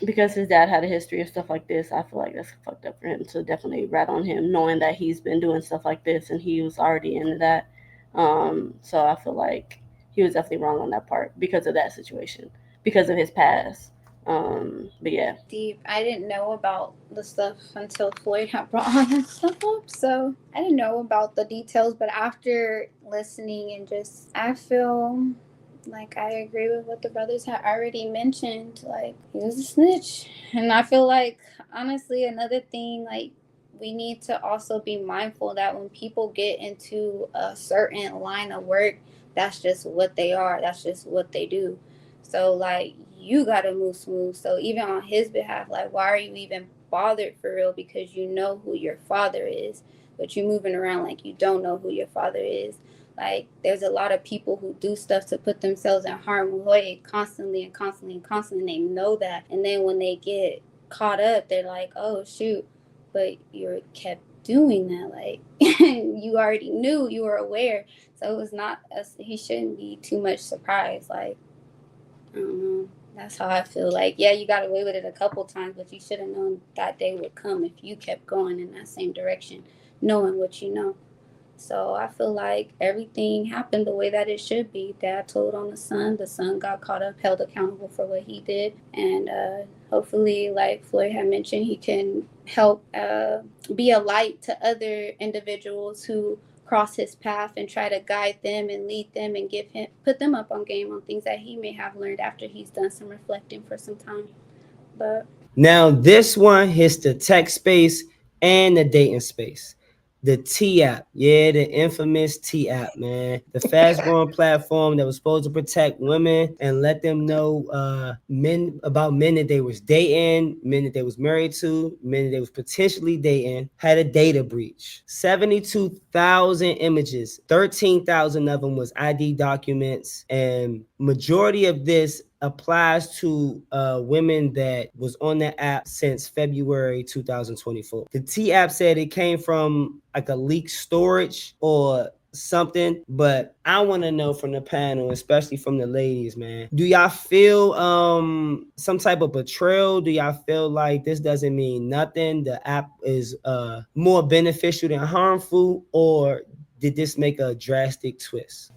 because his dad had a history of stuff like this, I feel like that's fucked up for him to definitely rat on him, knowing that he's been doing stuff like this and he was already into that. So I feel like he was definitely wrong on that part because of that situation, because of his past. But yeah. Deep. I didn't know about the stuff until Floyd had brought all that stuff up. So I didn't know about the details, but after listening and just, I feel Like, I agree with what the brothers had already mentioned. Like, he was a snitch. And I feel like, honestly, another thing, like, we need to also be mindful that when people get into a certain line of work, that's just what they are. That's just what they do. So, like, you got to move smooth. So, even on his behalf, like, why are you even bothered for real? Because you know who your father is, but you moving around like you don't know who your father is. Like, there's a lot of people who do stuff to put themselves in harm's way constantly and constantly and constantly. And they know that. And then when they get caught up, they're like, oh, shoot, but you kept doing that. Like, you already knew, you were aware. So it was not, he shouldn't be too much surprised. Like, I don't know. That's how I feel. Like, yeah, you got away with it a couple times, but you should have known that day would come if you kept going in that same direction, knowing what you know. So I feel like everything happened the way that it should be. Dad told on the son got caught up, held accountable for what he did, and hopefully, like Floyd had mentioned, he can help be a light to other individuals who cross his path and try to guide them and lead them and put them up on game on things that he may have learned after he's done some reflecting for some time. But now this one hits the tech space and the dating space. The T app, yeah, the infamous T app, man. The fast growing platform that was supposed to protect women and let them know men that they was dating, men that they was married to, men that they was potentially dating, had a data breach. 72,000 images, 13,000 of them was ID documents, and majority of this applies to women that was on the app since February 2024. The T app said it came from like a leaked storage or something, but I want to know from the panel, especially from the ladies, man, do y'all feel some type of betrayal? Do y'all feel like this doesn't mean nothing, the app is more beneficial than harmful, or did this make a drastic twist?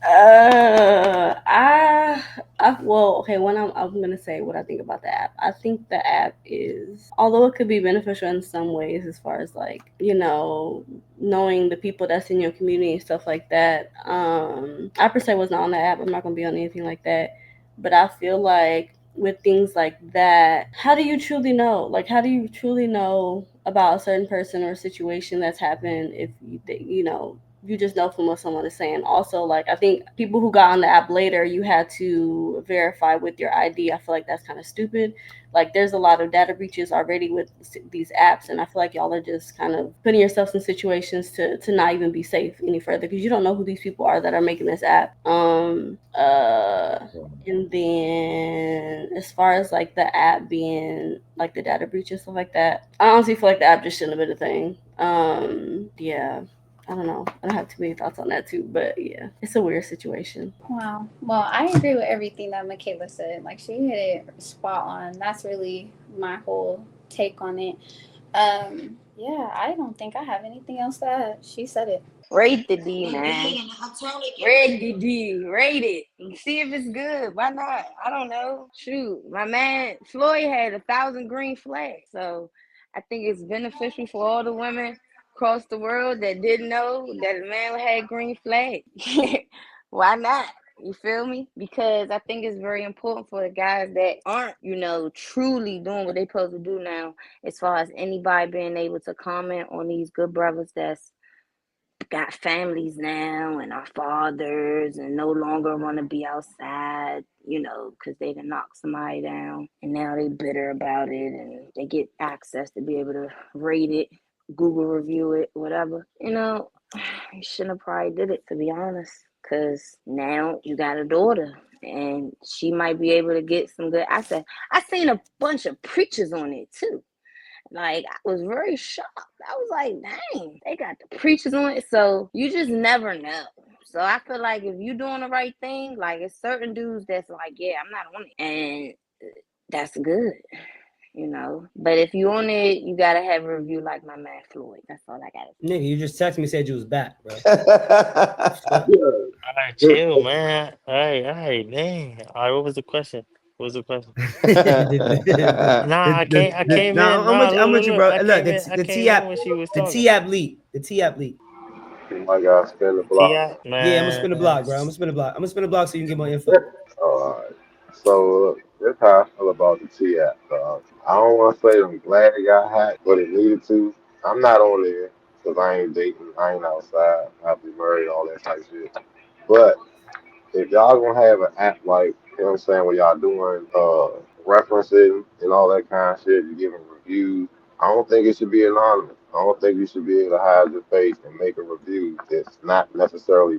Well, okay. When I'm gonna say what I think about the app. I think the app is, although it could be beneficial in some ways, as far as like, you know, knowing the people that's in your community and stuff like that. I per se was not on the app. I'm not gonna be on anything like that. But I feel like with things like that, how do you truly know? Like, how do you truly know about a certain person or situation that's happened if you know, you just know from what someone is saying. Also, like, I think people who got on the app later, you had to verify with your ID. I feel like that's kind of stupid. Like, there's a lot of data breaches already with these apps, and I feel like y'all are just kind of putting yourselves in situations to not even be safe any further, because you don't know who these people are that are making this app. And then as far as like the app being like the data breach and stuff like that, I honestly feel like the app just shouldn't have been a thing. Yeah. I don't know. I don't have too many thoughts on that too, but yeah, it's a weird situation. wow. Well, I agree with everything that Michaela said. Like, she hit it spot on. That's really my whole take on it. Yeah, I don't think I have anything else to add. She said it. Rate the D, man. Rate the D. Rate it. See if it's good. Why not? I don't know. Shoot, my man Floyd had 1,000 green flags. So I think it's beneficial for all the women across the world that didn't know that a man had green flags. Why not? You feel me? Because I think it's very important for the guys that aren't, you know, truly doing what they're supposed to do now, as far as anybody being able to comment on these good brothers that's got families now and are fathers and no longer want to be outside, you know, because they done knocked somebody down and now they bitter about it and they get access to be able to rate it, Google review it, whatever. You know, you shouldn't have probably did it, to be honest, because now you got a daughter and she might be able to get some good access. I seen a bunch of preachers on it too. Like, I was very shocked. I was like, dang, they got the preachers on it. So you just never know. So I feel like if you're doing the right thing, like, it's certain dudes that's like, yeah, I'm not on it. And that's good, you know. But if you on it, you got to have a review like my man Floyd. That's all I got to say. Nigga, you just texted me, said you was back, bro. All right, chill, man. All right, dang. All right, what was the question? What was the question? Nah, I came in. Nah, Nah, I'm with you, look. bro. I Look, came in. I the came T in app, when she was the talking. T app leak, the T app leak. Oh my God, spin the block. T.I., Yeah, I'm gonna spin the man. block, bro. I'm gonna spin the block so you can get more info. All right. So that's how I feel about the T app. I don't want to say I'm glad it got hacked, but it needed to. I'm not on there because I ain't dating, I ain't outside, I have to be married, all that type of shit. But if y'all gonna have an app like, you know what I'm saying, where y'all doing referencing and all that kind of shit, you giving reviews, I don't think it should be anonymous. I don't think you should be able to hide your face and make a review that's not necessarily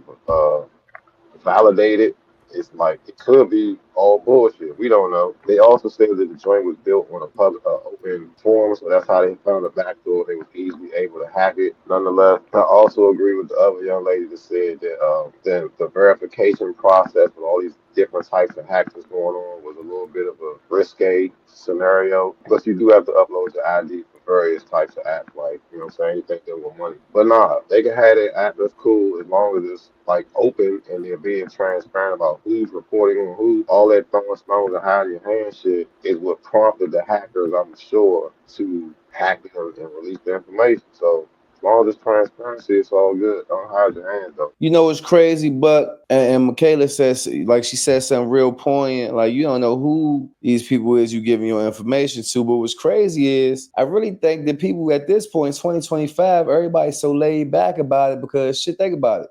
validated. It's like it could be all bullshit. We don't know. They also said that the joint was built on a public, open forum, so that's how they found the back door. They was easily able to hack it. Nonetheless, I also agree with the other young lady that said that the verification process with all these different types of hacks that's going on was a little bit of a risque scenario. Plus, you do have to upload your ID for various types of apps, like, you know what I'm saying? You think they want money. But nah, they can have that app that's cool as long as it's like open and they're being transparent about who's reporting on who. All that throwing stones and hiding your hand shit is what prompted the hackers, I'm sure, to hack them and release the information. So as long as it's transparency, it's all good. Don't hide your hand though. You know it's crazy, but and Michaela says, like she said something real poignant, like you don't know who these people is you giving your information to. But what's crazy is I really think that people at this point, 2025, everybody's so laid back about it because shit, think about it.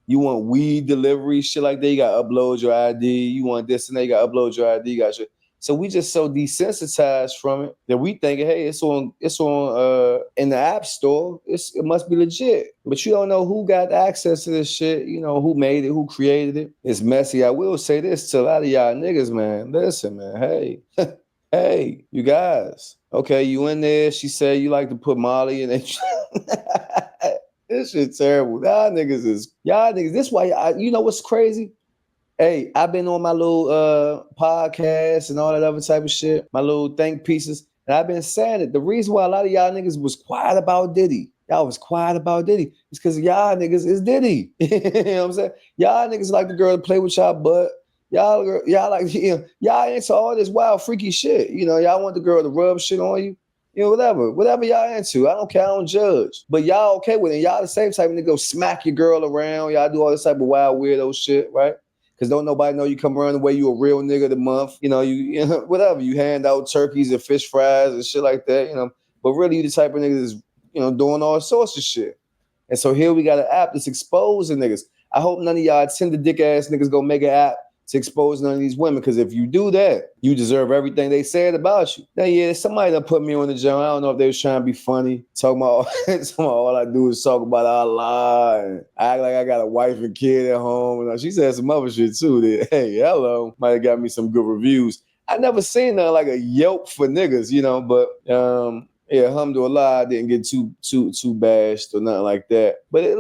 You want weed delivery, shit like that, you gotta upload your ID. You want this and that, you gotta upload your ID, you got shit. So we just so desensitized from it that we think, hey, it's on in the app store. It must be legit. But you don't know who got access to this shit, you know, who made it, who created it. It's messy. I will say this to a lot of y'all niggas, man. Listen, man, hey, hey, you guys. Okay, you in there. She said you like to put Molly in it. This shit terrible. Y'all niggas. This why you know what's crazy? Hey, I've been on my little podcast and all that other type of shit, my little think pieces, and I've been saying it. The reason why a lot of y'all niggas was quiet about Diddy, y'all was quiet about Diddy, is because y'all niggas is Diddy. You know what I'm saying? Y'all niggas like the girl to play with y'all butt. Y'all like, you know, y'all into all this wild freaky shit. You know, y'all want the girl to rub shit on you. You know, whatever y'all into. I don't care, I don't judge. But y'all okay with it. Y'all the same type of nigga go smack your girl around. Y'all do all this type of wild weirdo shit, right? Because don't nobody know you come around the way you a real nigga of the month. You know, you know, whatever. You hand out turkeys and fish fries and shit like that, you know. But really, you the type of niggas that's, you know, doing all sorts of shit. And so here we got an app that's exposing niggas. I hope none of y'all tender dick ass niggas go make an app to expose none of these women. Because if you do that, you deserve everything they said about you. Now, yeah, somebody done put me on the joint. I don't know if they was trying to be funny. Talking about all I do is talk about Allah and act like I got a wife and kid at home. And she said some other shit too. That, hey, hello, might have got me some good reviews. I never seen nothing like a Yelp for niggas, you know, but yeah, alhamdulillah, I didn't get too bashed or nothing like that. But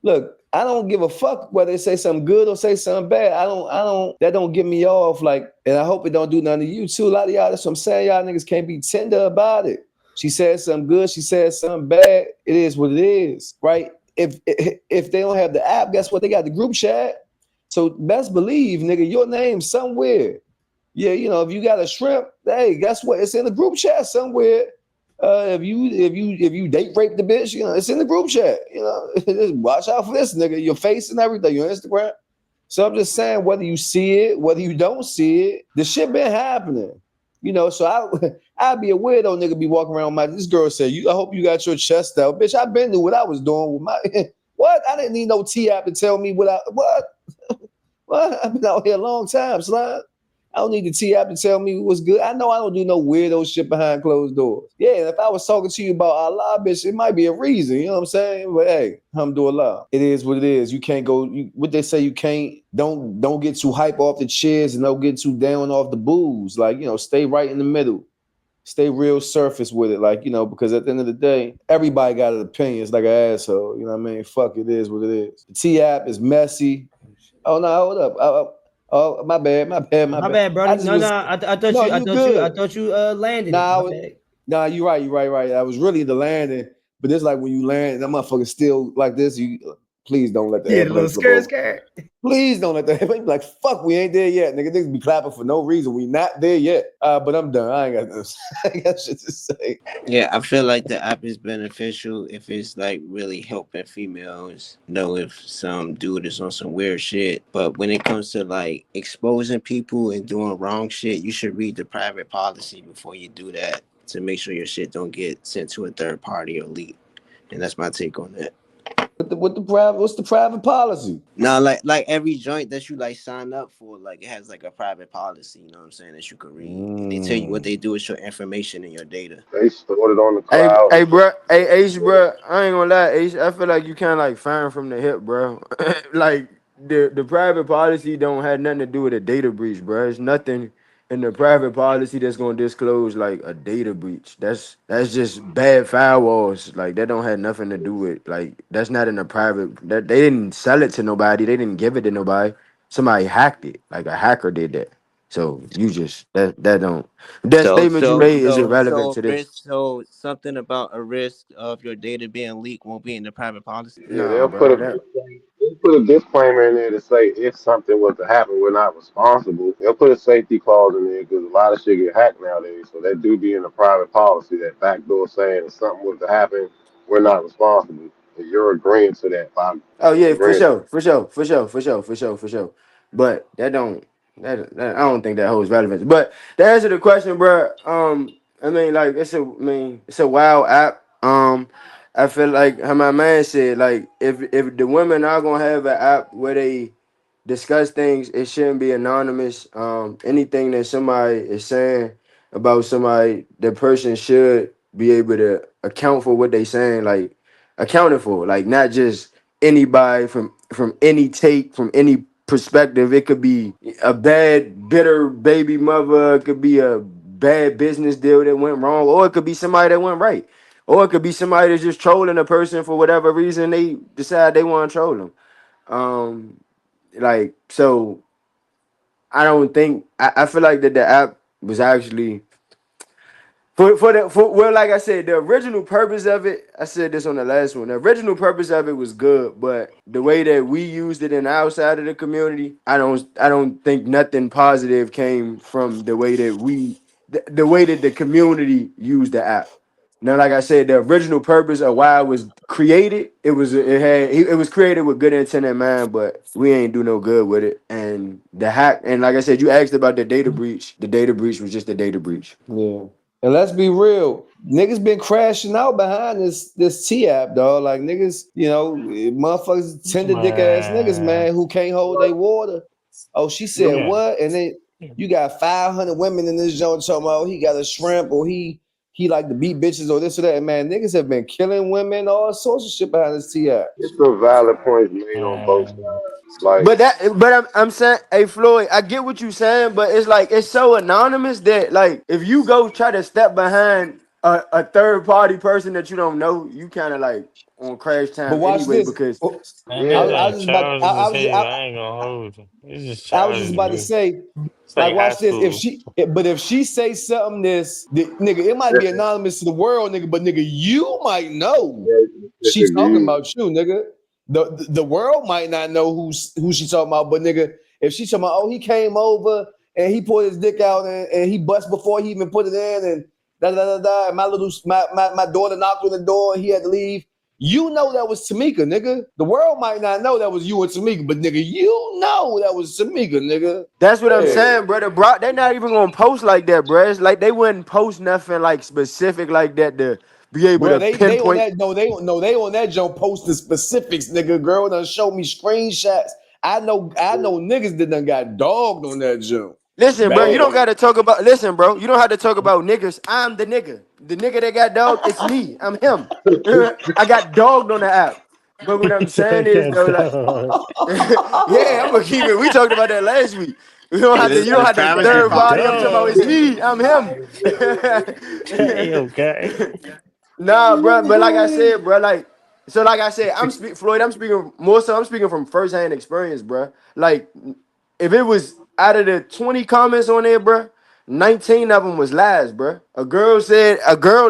look, I don't give a fuck whether they say something good or say something bad. I don't, that don't get me off. Like, and I hope it don't do nothing to you too. A lot of y'all, that's what I'm saying. Y'all niggas can't be tender about it. She said something good, she said something bad. It is what it is, right? If they don't have the app, guess what? They got the group chat. So best believe, nigga, your name's somewhere. Yeah, you know, if you got a shrimp, hey, guess what? It's in the group chat somewhere. If you date rape the bitch, you know, it's in the group chat. You know, just watch out for this nigga, your face and everything, your Instagram. So I'm just saying, whether you see it, whether you don't see it, the shit been happening. You know, so I'd be a weirdo nigga be walking around with this girl said, I hope you got your chest out. Bitch, I've been through what I was doing with my what? I didn't need no T app to tell me what. What? I've been out here a long time, slime. I don't need the T app to tell me what's good. I know I don't do no weirdo shit behind closed doors. Yeah, and if I was talking to you about Allah, bitch, it might be a reason, you know what I'm saying? But hey, alhamdulillah. It is what it is. You can't go, what they say, you can't, don't get too hype off the cheers and don't get too down off the booze. Like, you know, stay right in the middle. Stay real surface with it, like, you know, because at the end of the day, everybody got an opinion. It's like an asshole, you know what I mean? Fuck, it is what it is. The T app is messy. Oh, no, hold up. Oh, my bad, Brody. I thought you landed it. You're right. I was really the landing, but it's like when you land, that motherfucker still like this. Please don't let the Yeah, the little airplane flip over. skirt. Please don't let the airplane be like, fuck, we ain't there yet. Niggas be clapping for no reason. We not there yet. But I'm done. I ain't got nothing. I ain't got shit to say. Yeah, I feel like the app is beneficial if it's like really helping females know if some dude is on some weird shit. But when it comes to like exposing people and doing wrong shit, you should read the private policy before you do that to make sure your shit don't get sent to a third party or leak. And that's my take on that. What's the private policy? Now, like every joint that you like sign up for, like it has like a private policy, you know what I'm saying, that you can read. And they tell you what Mm. they do with your information and your data. They stored it on the Hey, cloud. hey, bro. Hey, Ace, bro. I ain't gonna lie, Ace. I feel like you kind of like firing from the hip, bro. Like the private policy don't have nothing to do with a data breach, bro. It's nothing in the private policy that's gonna disclose like a data breach. That's just bad firewalls. Like that don't have nothing to do with like that's not in the private. That they didn't sell it to nobody. They didn't give it to nobody. Somebody hacked it. Like a hacker did that. So you just that don't. That So statement you so made is so irrelevant so to this. risk so something about a risk of your data being leaked won't be in the private policy. Yeah, Nah, bro. That they'll put a disclaimer in there to say if something was to happen, we're not responsible. They'll put a safety clause in there because a lot of shit get hacked nowadays. So that do be in the private policy, that backdoor saying if something was to happen, we're not responsible. And you're agreeing to that by oh yeah, for agreeing. sure, for sure, for sure, for sure, for sure, for sure. But that don't that I don't think that holds relevance. But to answer the question, bro, I mean like it's a wild app. I feel like how my man said, like if the women are gonna have an app where they discuss things, it shouldn't be anonymous. Anything that somebody is saying about somebody, the person should be able to account for what they saying, like accounted for, like not just anybody from any take, from any perspective. It could be a bad, bitter baby mother. It could be a bad business deal that went wrong, or it could be somebody that went right, or it could be somebody that's just trolling a person for whatever reason they decide they want to troll them. Um, like so I feel like that the app was actually for well, like I said, the original purpose of it, I said this on the last one. The original purpose of it was good, but the way that we used it in outside of the community, I don't think nothing positive came from the way that the way that the community used the app. Now, like I said, the original purpose of why it was created, it was created with good intent in mind, but we ain't do no good with it. And the hack, and like I said, you asked about the data breach. The data breach was just a data breach. Yeah. And let's be real. Niggas been crashing out behind this T app, dog. Like niggas, motherfuckers tender dick ass niggas, Man, man, who can't hold their water. Oh, she said yeah. what? And then you got 500 women in this joint talking about he got a shrimp or he like to beat bitches or this or that. Man, niggas have been killing women, all sorts of shit behind this T app. It's some valid points made on both Man, sides. Like, But I'm saying, hey Floyd, I get what you saying, but it's like it's so anonymous that like if you go try to step behind a third party person that you don't know, you kind of like on crash But time watch anyway this. because Oh, man, I, this yeah, I ain't was just about childish as hell. I ain't gonna hold you. It's just I was just childish, about to man. say, It's like, like high watch this. school. But if she say something nigga, it might be anonymous to the world, nigga, but nigga, you might know she talking disagree. about you, nigga. The world might not know who she talking about, but nigga, if she talking about, oh, he came over and he pulled his dick out and he bust before he even put it in and da da da da. And my daughter knocked on the door and he had to leave. You know that was Tamika, nigga. The world might not know that was you and Tamika, but nigga, you know that was Tamika, nigga. that's what I'm Yeah. saying, brother. Bro, they not even gonna post like that, bro. It's like they wouldn't post nothing like specific like that to be able Bro, to they on pinpoint. that they on that jump posting specifics, nigga. Girl done show me screenshots. I know niggas that done got dogged on that jump. Listen, bro, you Bad. don't gotta talk about. Listen, bro, you don't have to talk about niggas. I'm the nigga. The nigga that got dogged, it's me. I'm him. I got dogged on the app. But what I'm saying is though, like, yeah, I'm gonna keep it. We talked about that last week. You don't have to. You don't The have to privacy third party. I'm talking about it's policy. Dog. me. I'm him. Damn, guy. Nah, bro. But like I said, bro, like so, like I said, Floyd. I'm speaking more so. I'm speaking from firsthand experience, bro. Like if it was out of the 20 comments on there, bro, 19 of them was lies, bro. A girl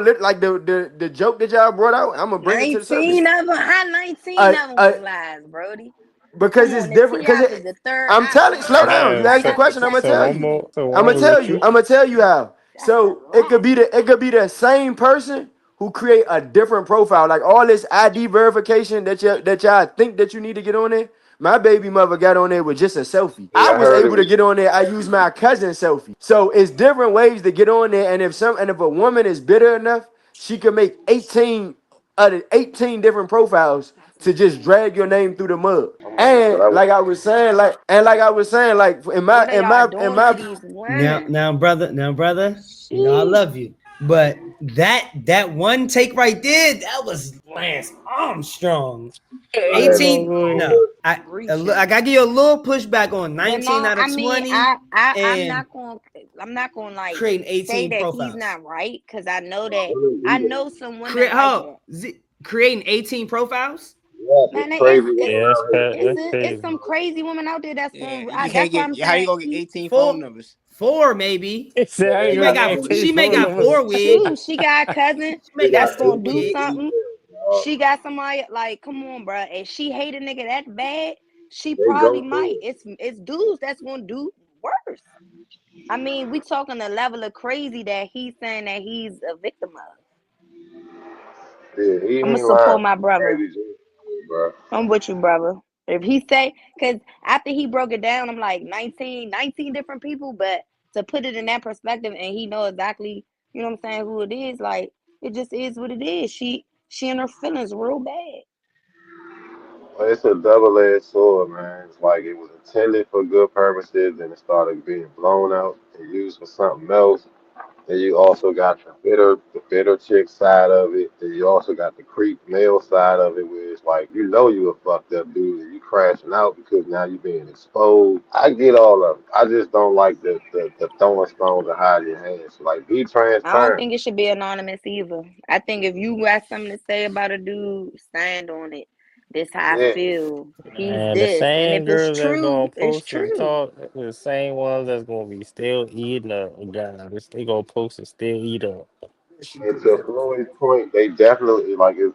lit like the joke that y'all brought out. I'm gonna bring it to the 19 surface. of them. How 19 Uh, of them uh, was lies, Brody? because Come it's on, the different. T.I. is the third I'm telling. option. Slow How many down. You Man, times I asked the got to question. I'm tell gonna you? tell you. so I'm one gonna was a tell you. cute. I'm gonna tell you how. That's a So it could lot. be the same person who create a different profile. Like all this ID verification that y'all think that you need to get on there. My baby mother got on there with just a selfie. Yeah, I I was heard it able to was. get on there. I used my cousin's selfie. So it's different ways to get on there. And if a woman is bitter enough, she can make 18 out of 18 different profiles to just drag your name through the mud. I'm like, so And that was. like in What my are in y'all my in doing to my these Now, women? now, brother, you know I Sheesh. love you, but that one take right there, that was Lance Armstrong. Ain't Man, gonna 18. go No, ahead. I Reaching. gotta give you a little pushback on But 19 no, out I of mean, 20 I'm and not going. I'm not going to like creating say 18 that he's profiles. not right because I know no, that I really, know some women like that. Creating 18 profiles. yeah, Man, it's crazy women Yeah, out here. that's it's crazy. some crazy women out there that's Yeah, going. you can't That's why get. I'm How you saying gonna get he 18 phone Four, numbers? four maybe. He said, "How you She may gonna got get No, 18 she may phone got numbers?" four two. wigs. She got a cousin She may they got got that's four gonna do 18 wigs. something. females, She got somebody like, come on, bro. If she hate a nigga that bad, she they probably go might. through It's dudes that's gonna do worse. I mean, we talking the level of crazy that he's saying that he's a victim of. it. Yeah, he I'm gonna ain't lying. support my brother. Crazy, bro. I'm with you, brother. If he say, because after he broke it down, I'm like 19 different people, but to put it in that perspective and he know exactly, you know what I'm saying, who it is, like, it just is what it is. She in her feelings real bad. Well, it's a double-edged sword, man. It's like it was intended for good purposes, and it started being blown out and used for something else. Then you also got the bitter chick side of it. Then you also got the creep male side of it, where it's like you know you a fucked up dude and you crashing out because now you being exposed. I get all of it. I just don't like the throwing stones and hiding your hands. Like be I don't transparent. think it should be anonymous either. I think if you got something to say about a dude, stand on it. This how I Yeah, feel. He's And the this. And if same it's girls that's true, gonna it's post and true. talk, the same ones that's gonna be still eating up. God, they gonna post and still eat up. and to Floyd's point, they definitely like it.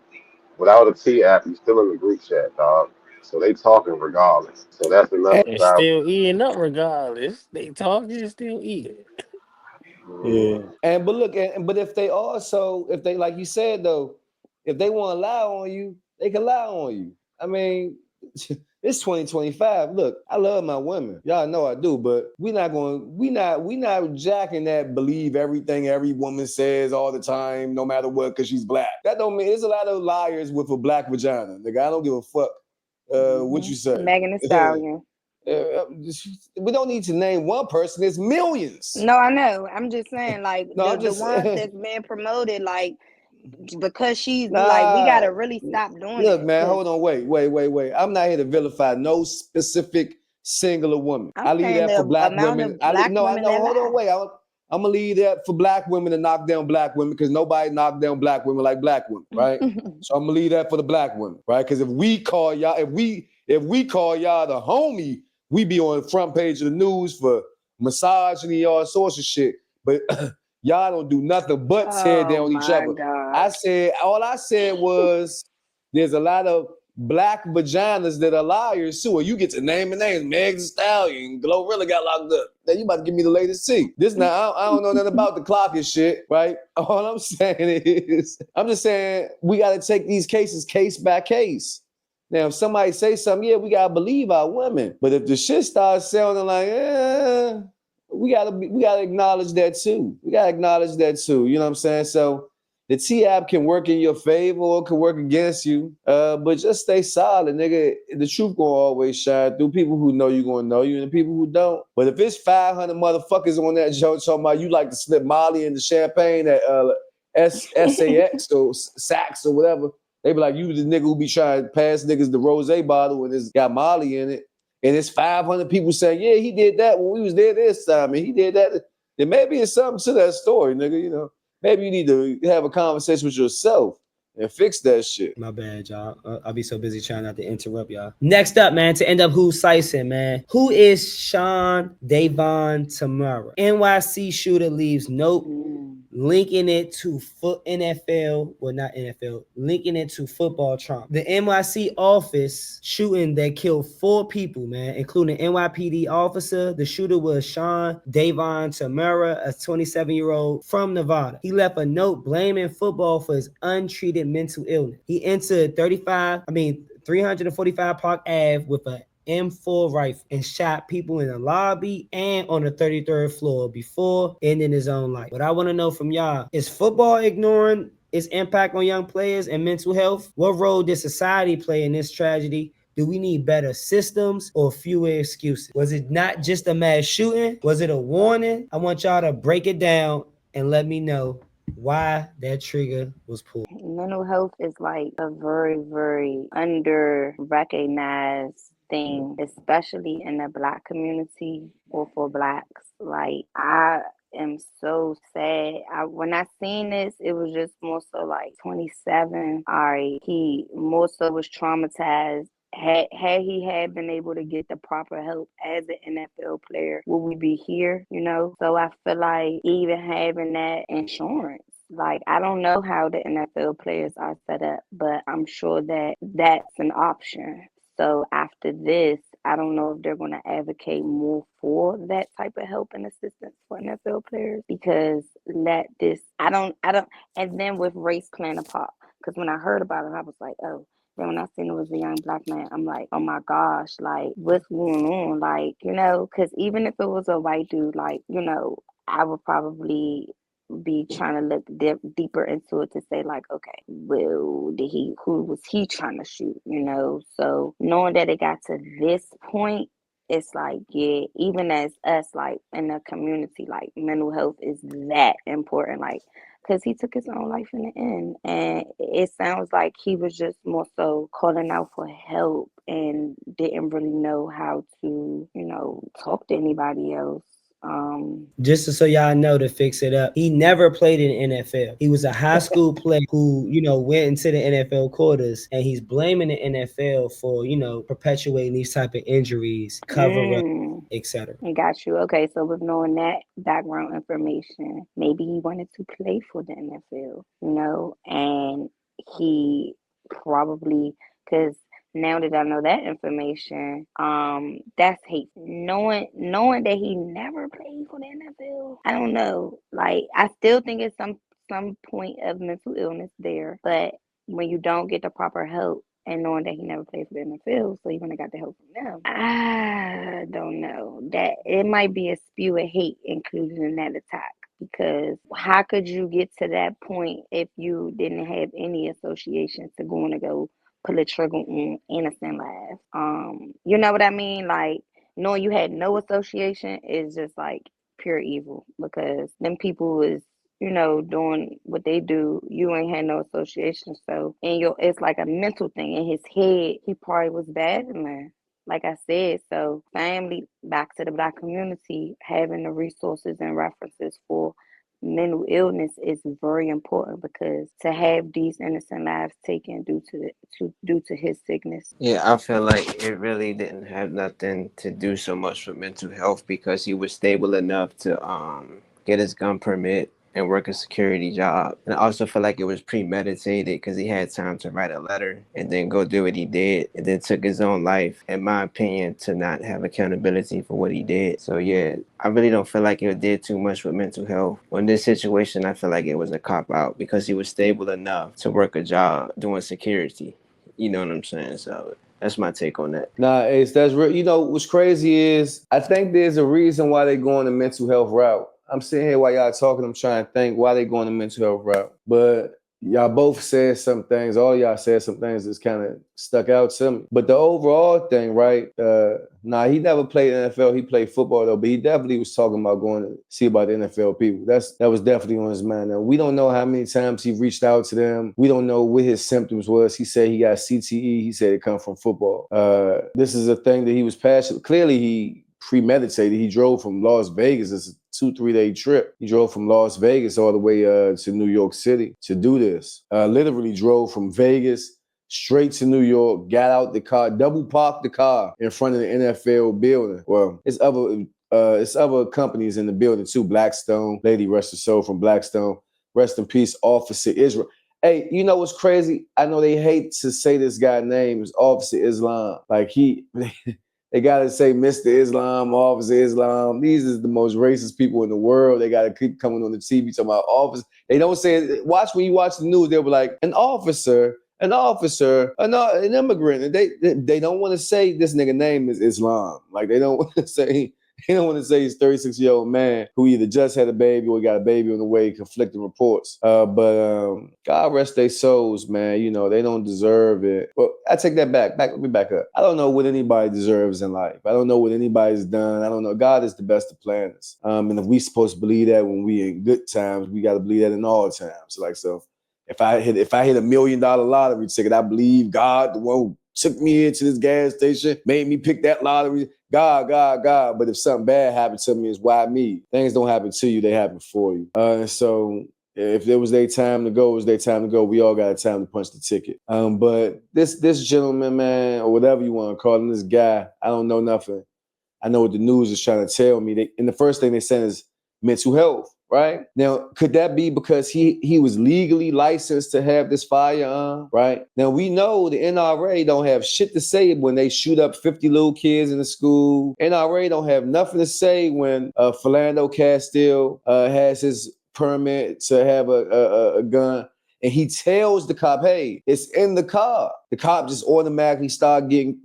Without a T app, you still in the group chat, dog. So they talking regardless. So that's another And side. still eating up regardless. They talking and still eating. Mhm. Yeah. And but look, but if they also, if they like you said though, if they want to lie on you, they can lie on you. I mean, it's 2025. Look, I love my women. Y'all know I do, but we not jacking that believe everything every woman says all the time, no matter what, because she's black. That don't mean there's a lot of liars with a black vagina. Nigga, I don't give a fuck what you say. Megan Thee Stallion. We don't need to name one person. There's millions. No, I know. I'm just saying, like No, I'm the just ones saying. that's being promoted, like because she's like, we Nah, gotta really stop doing look, it. man, Cause hold on, wait. I'm not here to vilify no specific singular woman. I'm I leave saying that for the black amount women. of black No, I women know. that Hold on, lie. wait. I'm gonna leave that for black women to knock down black women because nobody knocked down black women like black women, right? So I'm gonna leave that for the black women, right? Because if we call y'all, if we call y'all the homie, we be on the front page of the news for misogyny, all sorts of shit. But y'all don't do nothing but tear Oh down each my other. God. All I said was there's a lot of black vaginas that are liars too. Or you get to name and names, Meg Thee Stallion, Glorilla got locked up. Now you about to give me the latest T. This now I don't know nothing about the clock and shit, right? All I'm saying is, I'm just saying we got to take these cases case by case. Now, if somebody say something, yeah, we gotta believe our women. But if the shit starts sounding like, we gotta acknowledge that too. We gotta acknowledge that too. You know what I'm saying? So the T app can work in your favor or it can work against you. But just stay solid, nigga. The truth gonna always shine through. People who know you gonna know you, and the people who don't. But if it's 500 motherfuckers on that show talking about you like to slip Molly in the champagne at SAX or Saks or whatever, they be like, you the nigga who be trying to pass niggas the rose bottle and it's got Molly in it. And it's 500 people saying, yeah, he did that when we was there this time, and he did that. Then maybe it's something to that story, nigga. You know, maybe you need to have a conversation with yourself and fix that shit. My bad, y'all. I'll be so busy trying not to interrupt y'all. Next up, man, to end up who's Sicing, man. Who is Sean Davon Tamara? NYC shooter leaves note linking it to NFL, well, not NFL, linking it to football Trump. The NYC office shooting that killed 4 people, man, including NYPD officer. The shooter was Sean Davon Tamara, a 27-year-old from Nevada. He left a note blaming football for his untreated mental illness. He entered 345 Park Ave with a M4 rifle and shot people in the lobby and on the 33rd floor before ending his own life. What I want to know from y'all, is football ignoring its impact on young players and mental health? What role did society play in this tragedy? Do we need better systems or fewer excuses? Was it not just a mass shooting? Was it a warning? I want y'all to break it down and let me know why that trigger was pulled. Mental health is like a very, very under recognized thing, especially in the Black community or for Blacks. Like, I am so sad. When I seen this, it was just more so like 27. All right, he more so was traumatized. Had he had been able to get the proper help as an NFL player, would we be here? You know? So I feel like even having that insurance, like, I don't know how the NFL players are set up, but I'm sure that that's an option. So after this, I don't know if they're going to advocate more for that type of help and assistance for NFL players, because and then with race playing a part, because when I heard about it, I was like, oh. Then when I seen it was a young Black man, I'm like, oh my gosh, like, what's going on? Like, you know, because even if it was a white dude, like, you know, I would probably be trying to look deeper into it to say, like, okay, well, who was he trying to shoot, you know? So knowing that it got to this point, it's like, yeah, even as us, like, in the community, like, mental health is that important, like, because he took his own life in the end. And it sounds like he was just more so calling out for help and didn't really know how to, you know, talk to anybody else. Just so y'all know, to fix it up, he never played in the NFL. He was a high school player who, you know, went into the NFL quarters, and he's blaming the NFL for, you know, perpetuating these type of injuries, cover up, etc. I got you. Okay, so with knowing that background information, maybe he wanted to play for the NFL, you know, and he probably, because now that I know that information, that's hate. Knowing that he never played for the NFL, I don't know. Like, I still think it's some point of mental illness there, but when you don't get the proper help, and knowing that he never played for the NFL, so he wouldn't have got the help from them. I don't know. That it might be a spew of hate included in that attack. Because how could you get to that point if you didn't have any association to going to go pull a trigger on innocent lives? You know what I mean? Like, knowing you had no association is just like pure evil, because them people was, you know, doing what they do. You ain't had no association, so it's like a mental thing in his head. He probably was battling, like I said. So family, back to the Black community, having the resources and references for mental illness is very important, because to have these innocent lives taken due to his sickness. Yeah, I feel like it really didn't have nothing to do so much with mental health, because he was stable enough to get his gun permit and work a security job. And I also feel like it was premeditated, because he had time to write a letter and then go do what he did, and then took his own life, in my opinion, to not have accountability for what he did. So yeah, I really don't feel like it did too much with mental health. In this situation, I feel like it was a cop-out, because he was stable enough to work a job doing security. You know what I'm saying? So that's my take on that. Nah, Ace, that's real. You know, what's crazy is I think there's a reason why they're going the mental health route. I'm sitting here while y'all talking, I'm trying to think why they going the mental health route. But y'all both said some things, all y'all said some things that's kind of stuck out to me. But the overall thing, right? He never played NFL. He played football though, but he definitely was talking about going to see about the NFL people. That was definitely on his mind. Now, we don't know how many times he reached out to them. We don't know what his symptoms was. He said he got CTE. He said it come from football. This is a thing that he was passionate. Clearly, he premeditated. He drove from Las Vegas. It's a 2-3 day trip. He drove from Las Vegas all the way to New York City to do this. Literally drove from Vegas straight to New York, got out the car, double parked the car in front of the NFL building. Well, it's other companies in the building too. Blackstone, Lady Rest her soul from Blackstone. Rest in peace, Officer Israel. Hey, you know what's crazy? I know they hate to say this guy's name is Officer Islam. Like they gotta say Mr. Islam, Officer Islam. These is the most racist people in the world. They gotta keep coming on the TV talking about officer. They don't say it. Watch when you watch the news, they'll be like, an officer, an immigrant. And they don't want to say this nigga name is Islam. Like they don't want to say he's 36-year-old man who either just had a baby or got a baby on the way, conflicting reports. But God rest their souls, man. You know, they don't deserve it. Well, I take that back. Let me back up. I don't know what anybody deserves in life. I don't know what anybody's done. I don't know. God is the best of planners. And if we supposed to believe that when we in good times, we got to believe that in all times. So if I hit $1 million lottery ticket, I believe God, the one who took me into this gas station, made me pick that lottery. God. But if something bad happened to me, it's why me. Things don't happen to you, they happen for you. So if it was their time to go, it was their time to go. We all got a time to punch the ticket. But this gentleman, man, or whatever you want to call him, this guy, I don't know nothing. I know what the news is trying to tell me. And the first thing they said is mental health. Right? Now, could that be because he was legally licensed to have this firearm? Right? Now, we know the NRA don't have shit to say when they shoot up 50 little kids in the school. NRA don't have nothing to say when Philando Castile has his permit to have a gun. And he tells the cop, hey, it's in the car. The cop just automatically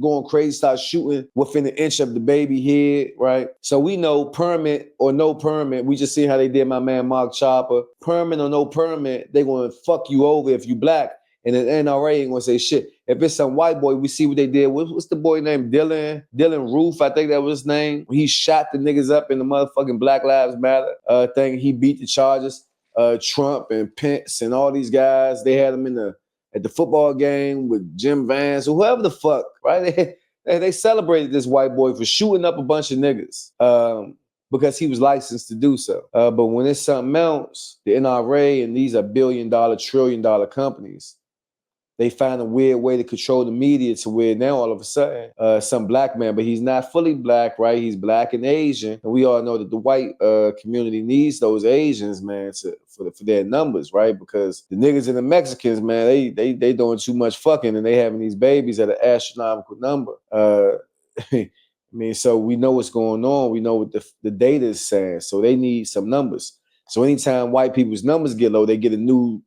going crazy, start shooting within an inch of the baby head, right? So we know permit or no permit. We just see how they did my man Mark Chopper. Permit or no permit, they gonna fuck you over if you black. And the NRA ain't gonna say shit. If it's some white boy, we see what they did. What's the boy named Dylan Roof, I think that was his name. He shot the niggas up in the motherfucking Black Lives Matter thing. He beat the charges. Trump and Pence and all these guys, they had them at the football game with Jim Vance or whoever the fuck, right? They celebrated this white boy for shooting up a bunch of niggas because he was licensed to do so. But when it's something else, the NRA and these are billion-dollar, trillion-dollar companies, they find a weird way to control the media to where now all of a sudden some black man, but he's not fully black, right? He's black and Asian. And we all know that the white community needs those Asians, man, for their numbers, right? Because the niggas and the Mexicans, man, they doing too much fucking and they having these babies at an astronomical number. I mean, so we know what's going on. We know what the data is saying. So they need some numbers. So anytime white people's numbers get low, they get a new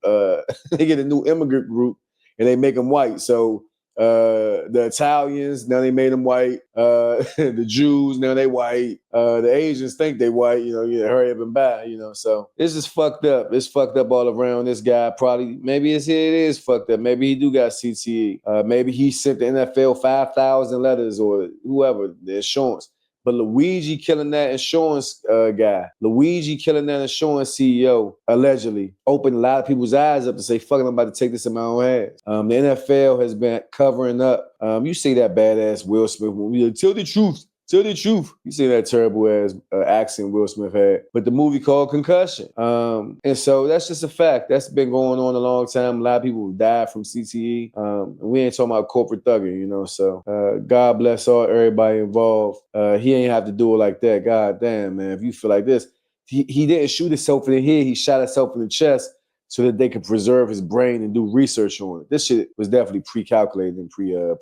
immigrant group. And they make them white. So the Italians, now they made them white. The Jews, now they white. The Asians think they white, hurry up and buy, So this is fucked up. It's fucked up all around. This guy probably, maybe it is fucked up. Maybe he do got CTE. Maybe he sent the NFL 5,000 letters or whoever, the insurance. But Luigi killing that insurance guy, Luigi killing that insurance CEO, allegedly, opened a lot of people's eyes up to say, fuck it, I'm about to take this in my own hands. The NFL has been covering up. You see that badass Will Smith movie, tell the truth. Tell the truth. You see that terrible ass accent Will Smith had. But the movie called Concussion. And so that's just a fact. That's been going on a long time. A lot of people have died from CTE. And we ain't talking about corporate thugging, So God bless everybody involved. He ain't have to do it like that. God damn, man. If you feel like this, he didn't shoot himself in the head. He shot himself in the chest so that they could preserve his brain and do research on it. This shit was definitely pre-calculated and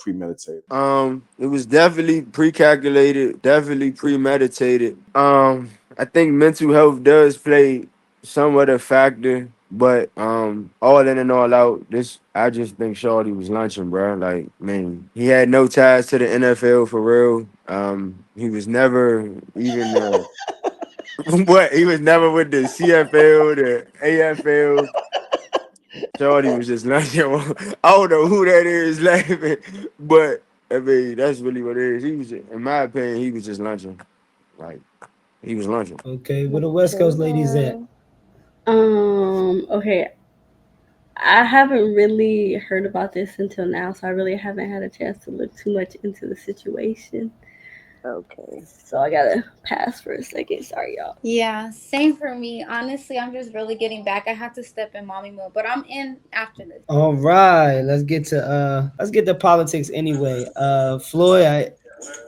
premeditated. It was definitely pre-calculated, definitely premeditated. I think mental health does play somewhat a factor, but all in and all out, I just think Shorty was lunching, bro. Like, man, he had no ties to the NFL for real. He was never even what? He was never with the CFL, the AFL. Shorty was just lunching. I don't know who that is laughing, but I mean that's really what it is. He was, in my opinion, he was just lunching. Like he was lunching. Okay, where the West Coast ladies at? Okay. I haven't really heard about this until now, so I really haven't had a chance to look too much into the situation. Okay. So I gotta pass for a second. Sorry, y'all. Yeah, same for me. Honestly, I'm just really getting back. I have to step in mommy mode, but I'm in after this. All right, let's get to politics anyway. Floyd,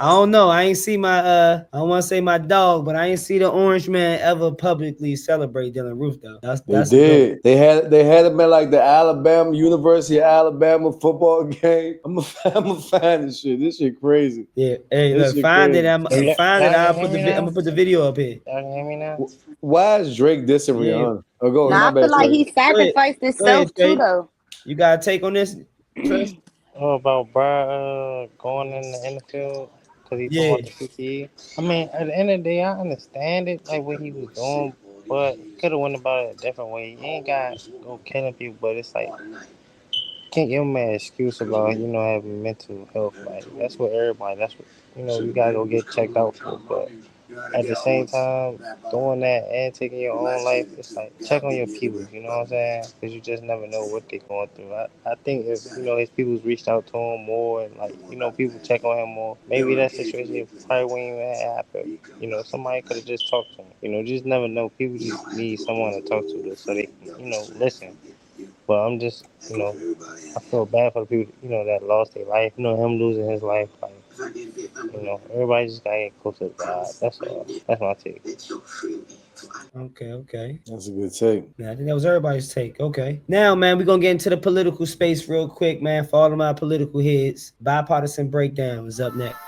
I don't know. I ain't see my I don't want to say my dog, but I ain't see the orange man ever publicly celebrate Dylan Roof though. They That's a dope. did. They had him at like the Alabama University of Alabama football game. I'm a fan of shit. This shit crazy. Yeah. Hey, This look, shit find it. crazy. Find it. Y'all can hear me I'm now? gonna put the video up here. Y'all can hear me now? Why is Drake dissing Yeah. Rihanna? Oh, go ahead. Now My I feel bad, like Trey. he sacrificed Go ahead, himself too, Trey. though. You got a take on this, Trey? Oh, about Bry going in the NFL because he talking Yeah. about the CTE. I mean, at the end of the day, I understand it, like what he was doing, but he could have went about it a different way. He ain't got to go killing people, but it's like, can't give him an excuse about, having mental health. Like, that's what everybody, that's what, you gotta go get checked out for. But at the same time, doing that and taking your own life, it's like, check on your people, you know what I'm saying? Because you just never know what they're going through. I think if, his people's reached out to him more and, like, people check on him more, maybe that situation probably wouldn't even happen. Somebody could have just talked to him. You just never know. People just need someone to talk to so they can, listen. But I'm just, I feel bad for the people, that lost their life. Him losing his life. Like, everybody just gotta get closer to God. That's all. That's my take. Okay. That's a good take. Man, I think that was everybody's take. Okay. Now, man, we're gonna get into the political space real quick, man. For all of my political heads, bipartisan breakdown is up next.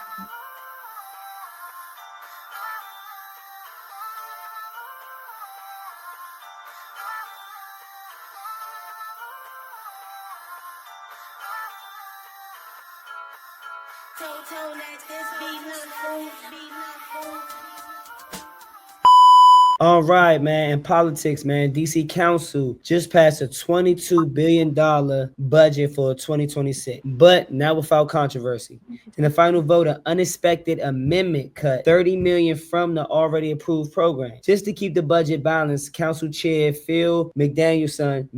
All right, man. In politics, man, DC Council just passed a $22 billion budget for 2026, but not without controversy. In the final vote, an unexpected amendment cut $30 million from the already approved program. Just to keep the budget balanced, Council Chair Phil McDanielson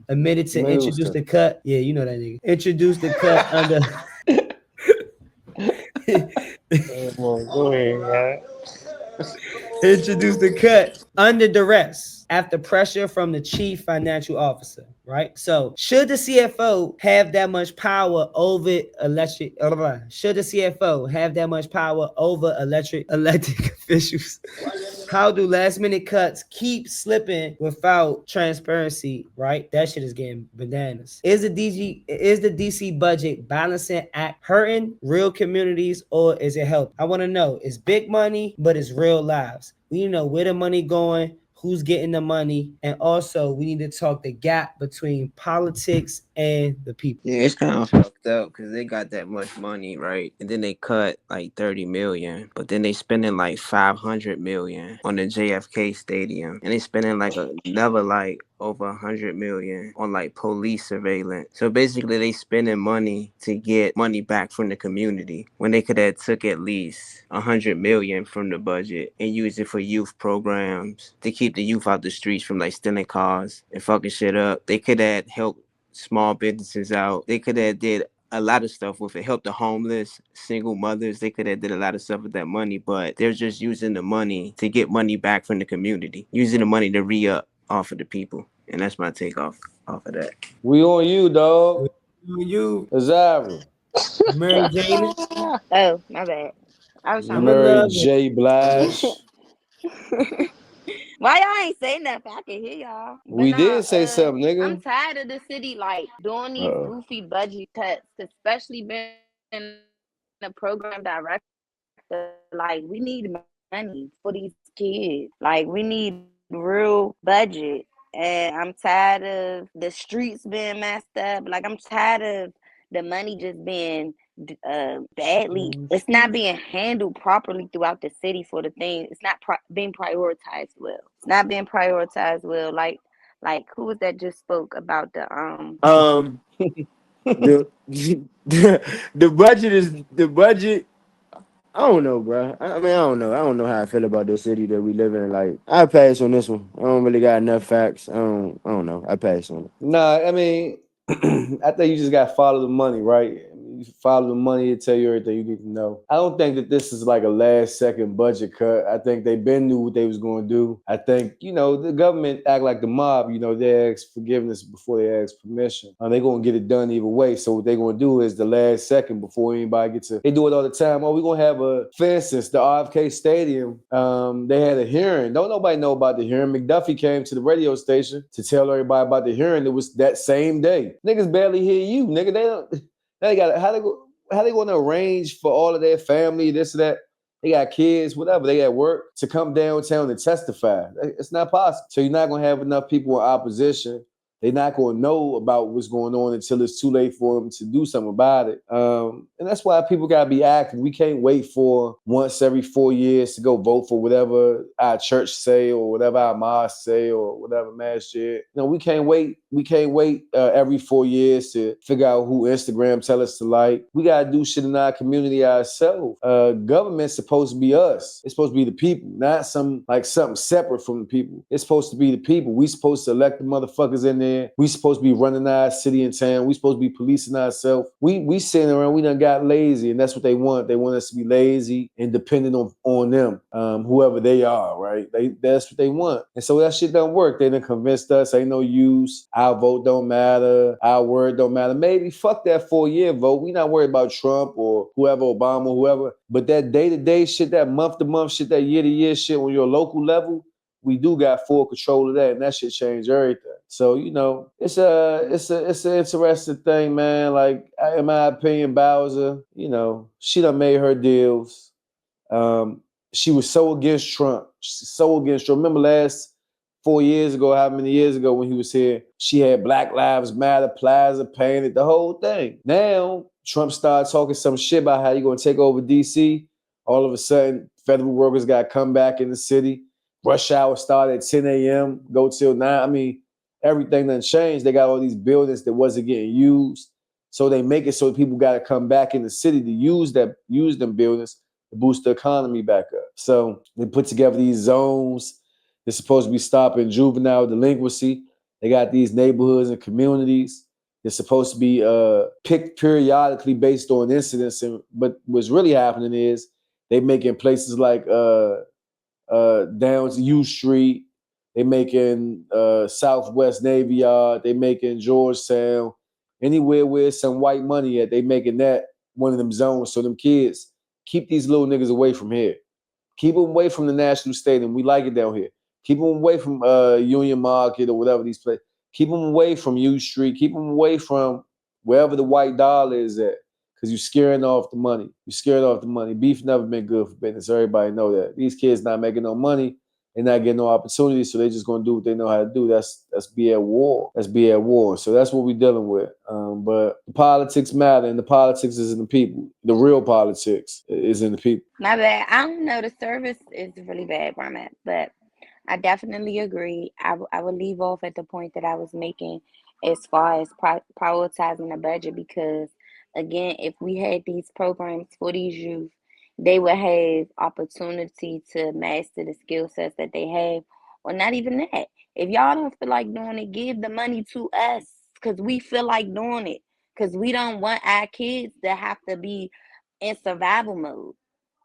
admitted to introduce the cut. Yeah, you know that nigga. Introduce the cut under. Go ahead, man. Introduced the cut under duress after pressure from the chief financial officer, right? So should the CFO have that much power over electric officials? How do last minute cuts keep slipping without transparency, right? That shit is getting bananas. Is the DC budget balancing act hurting real communities or is it helping? I want to know, it's big money, but it's real lives. We need to know where the money going, who's getting the money, and also we need to talk the gap between politics and the people. Yeah, it's kind of fucked up because they got that much money, right? And then they cut like 30 million, but then they spending like 500 million on the JFK Stadium, and they spending like another like over 100 million on like police surveillance. So basically, they spending money to get money back from the community when they could have took at least 100 million from the budget and used it for youth programs to keep the youth out the streets from like stealing cars and fucking shit up. They could have helped small businesses out. They could have did a lot of stuff with it, help the homeless, single mothers. They could have did a lot of stuff with that money, but they're just using the money to get money back from the community, using the money to re-up off of the people. And that's my take off of that. We on you, dog. You, Azara. Mary Jane, Oh, my bad. I was trying I'ma to Mary love see. it. J. Blige. Why y'all ain't say nothing? I can hear y'all. But We nah, did say something, I'm nigga. tired of the city like doing these Uh-oh. goofy budget cuts, especially being a program director. Like we need money for these kids. Like we need real budget. And I'm tired of the streets being messed up. Like I'm tired of the money just being badly. It's not being handled properly throughout the city for the things. It's not being prioritized well. It's not being prioritized well. Like who was that just spoke about Um, the the budget. I don't know, bro. I mean, I don't know. I don't know how I feel about the city that we live in. Like, I pass on this one. I don't really got enough facts. I don't know. I pass on it. Nah, I mean, I think you just got to follow the money, right? You follow the money, it tell you everything you need to know. I don't think that this is like a last second budget cut. I think they been knew what they was going to do. I think, the government act like the mob. They ask forgiveness before they ask permission. They're going to get it done either way. So what they're going to do is the last second before anybody gets they do it all the time. Oh, we're going to have for instance, the RFK Stadium, they had a hearing. Don't nobody know about the hearing. McDuffie came to the radio station to tell everybody about the hearing. It was that same day. Niggas barely hear you, nigga. They got how they going to arrange for all of their family, this or that. They got kids, whatever. They at work to come downtown and testify. It's not possible. So you're not going to have enough people in opposition. They're not going to know about what's going on until it's too late for them to do something about it. And that's why people got to be active. We can't wait for once every 4 years to go vote for whatever our church say or whatever our mosque say or whatever masjid. We can't wait. We can't wait every 4 years to figure out who Instagram tell us to like. We got to do shit in our community ourselves. Government's supposed to be us. It's supposed to be the people, not something separate from the people. It's supposed to be the people. We supposed to elect the motherfuckers in there. We supposed to be running our city and town. We supposed to be policing ourselves. We sitting around, we done got lazy, and that's what they want. They want us to be lazy and dependent on them, whoever they are, right? That's what they want. And so that shit don't work. They done convinced us ain't no use. Our vote don't matter. Our word don't matter. Maybe fuck that 4-year vote. We not worried about Trump or whoever, Obama, whoever. But that day-to-day shit, that month-to-month shit, that year-to-year shit on your local level, we do got full control of that, and that shit changed everything. So, it's an interesting thing, man. Like, in my opinion, Bowser, she done made her deals. She was so against Trump. Remember last 4 years ago, how many years ago when he was here, she had Black Lives Matter plaza painted, the whole thing. Now, Trump started talking some shit about how you're going to take over D.C. All of a sudden, federal workers got to come back in the city. Rush hour started at 10 a.m., go till 9. I mean, everything done changed. They got all these buildings that wasn't getting used. So they make it so people got to come back in the city to use them buildings to boost the economy back up. So they put together these zones. They're supposed to be stopping juvenile delinquency. They got these neighborhoods and communities. They're supposed to be picked periodically based on incidents. But what's really happening is they making places like down to U Street. They making Southwest Navy Yard. They making Georgetown. Anywhere where some white money at, they making that one of them zones. So them kids, keep these little niggas away from here. Keep them away from the National Stadium. We like it down here. Keep them away from Union Market or whatever these places. Keep them away from U Street. Keep them away from wherever the white dollar is at. Because you're scaring off the money. Beef never been good for business. Everybody know that. These kids not making no money. They're not getting no opportunity, so they just gonna do what they know how to do. That's be at war. So that's what we're dealing with. But the politics matter, and the politics is in the people. The real politics is in the people. My bad. I don't know. The service is really bad where I'm at, but I definitely agree. I would leave off at the point that I was making as far as prioritizing the budget, because, again, if we had these programs for these youth, they would have opportunity to master the skill sets that they have, or not even that. If y'all don't feel like doing it, give the money to us, because we feel like doing it, because we don't want our kids to have to be in survival mode.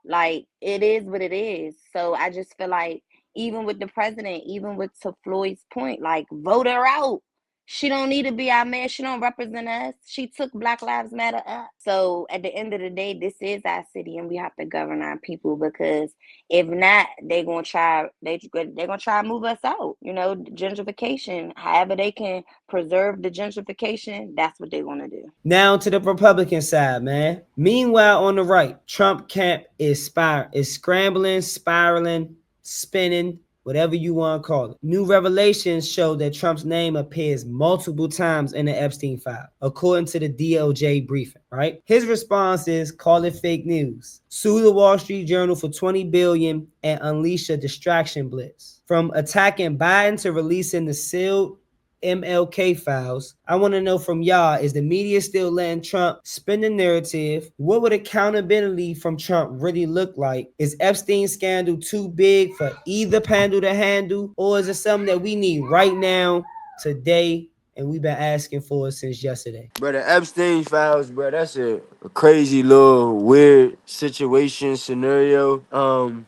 Like, it is what it is. So I just feel like, even with the president, even with to Floyd's point, like, vote her out. She don't need to be our mayor. She don't represent us. She took Black Lives Matter up. So at the end of the day, this is our city, and we have to govern our people, because if not, they're gonna try to move us out. Gentrification. However they can preserve the gentrification, that's what they're gonna do. Now to the Republican side, man. Meanwhile, on the right, Trump camp is scrambling, spiraling, spinning, whatever you want to call it. New revelations show that Trump's name appears multiple times in the Epstein file, according to the DOJ briefing, right? His response is, call it fake news. Sue the Wall Street Journal for $20 billion and unleash a distraction blitz. From attacking Biden to releasing the sealed MLK files, I want to know from y'all, is the media still letting Trump spin the narrative? What would accountability from Trump really look like? Is Epstein's scandal too big for either panel to handle, or is it something that we need right now, today, and we've been asking for it since yesterday. Bro, the Epstein files, bro, that's a crazy little weird situation scenario.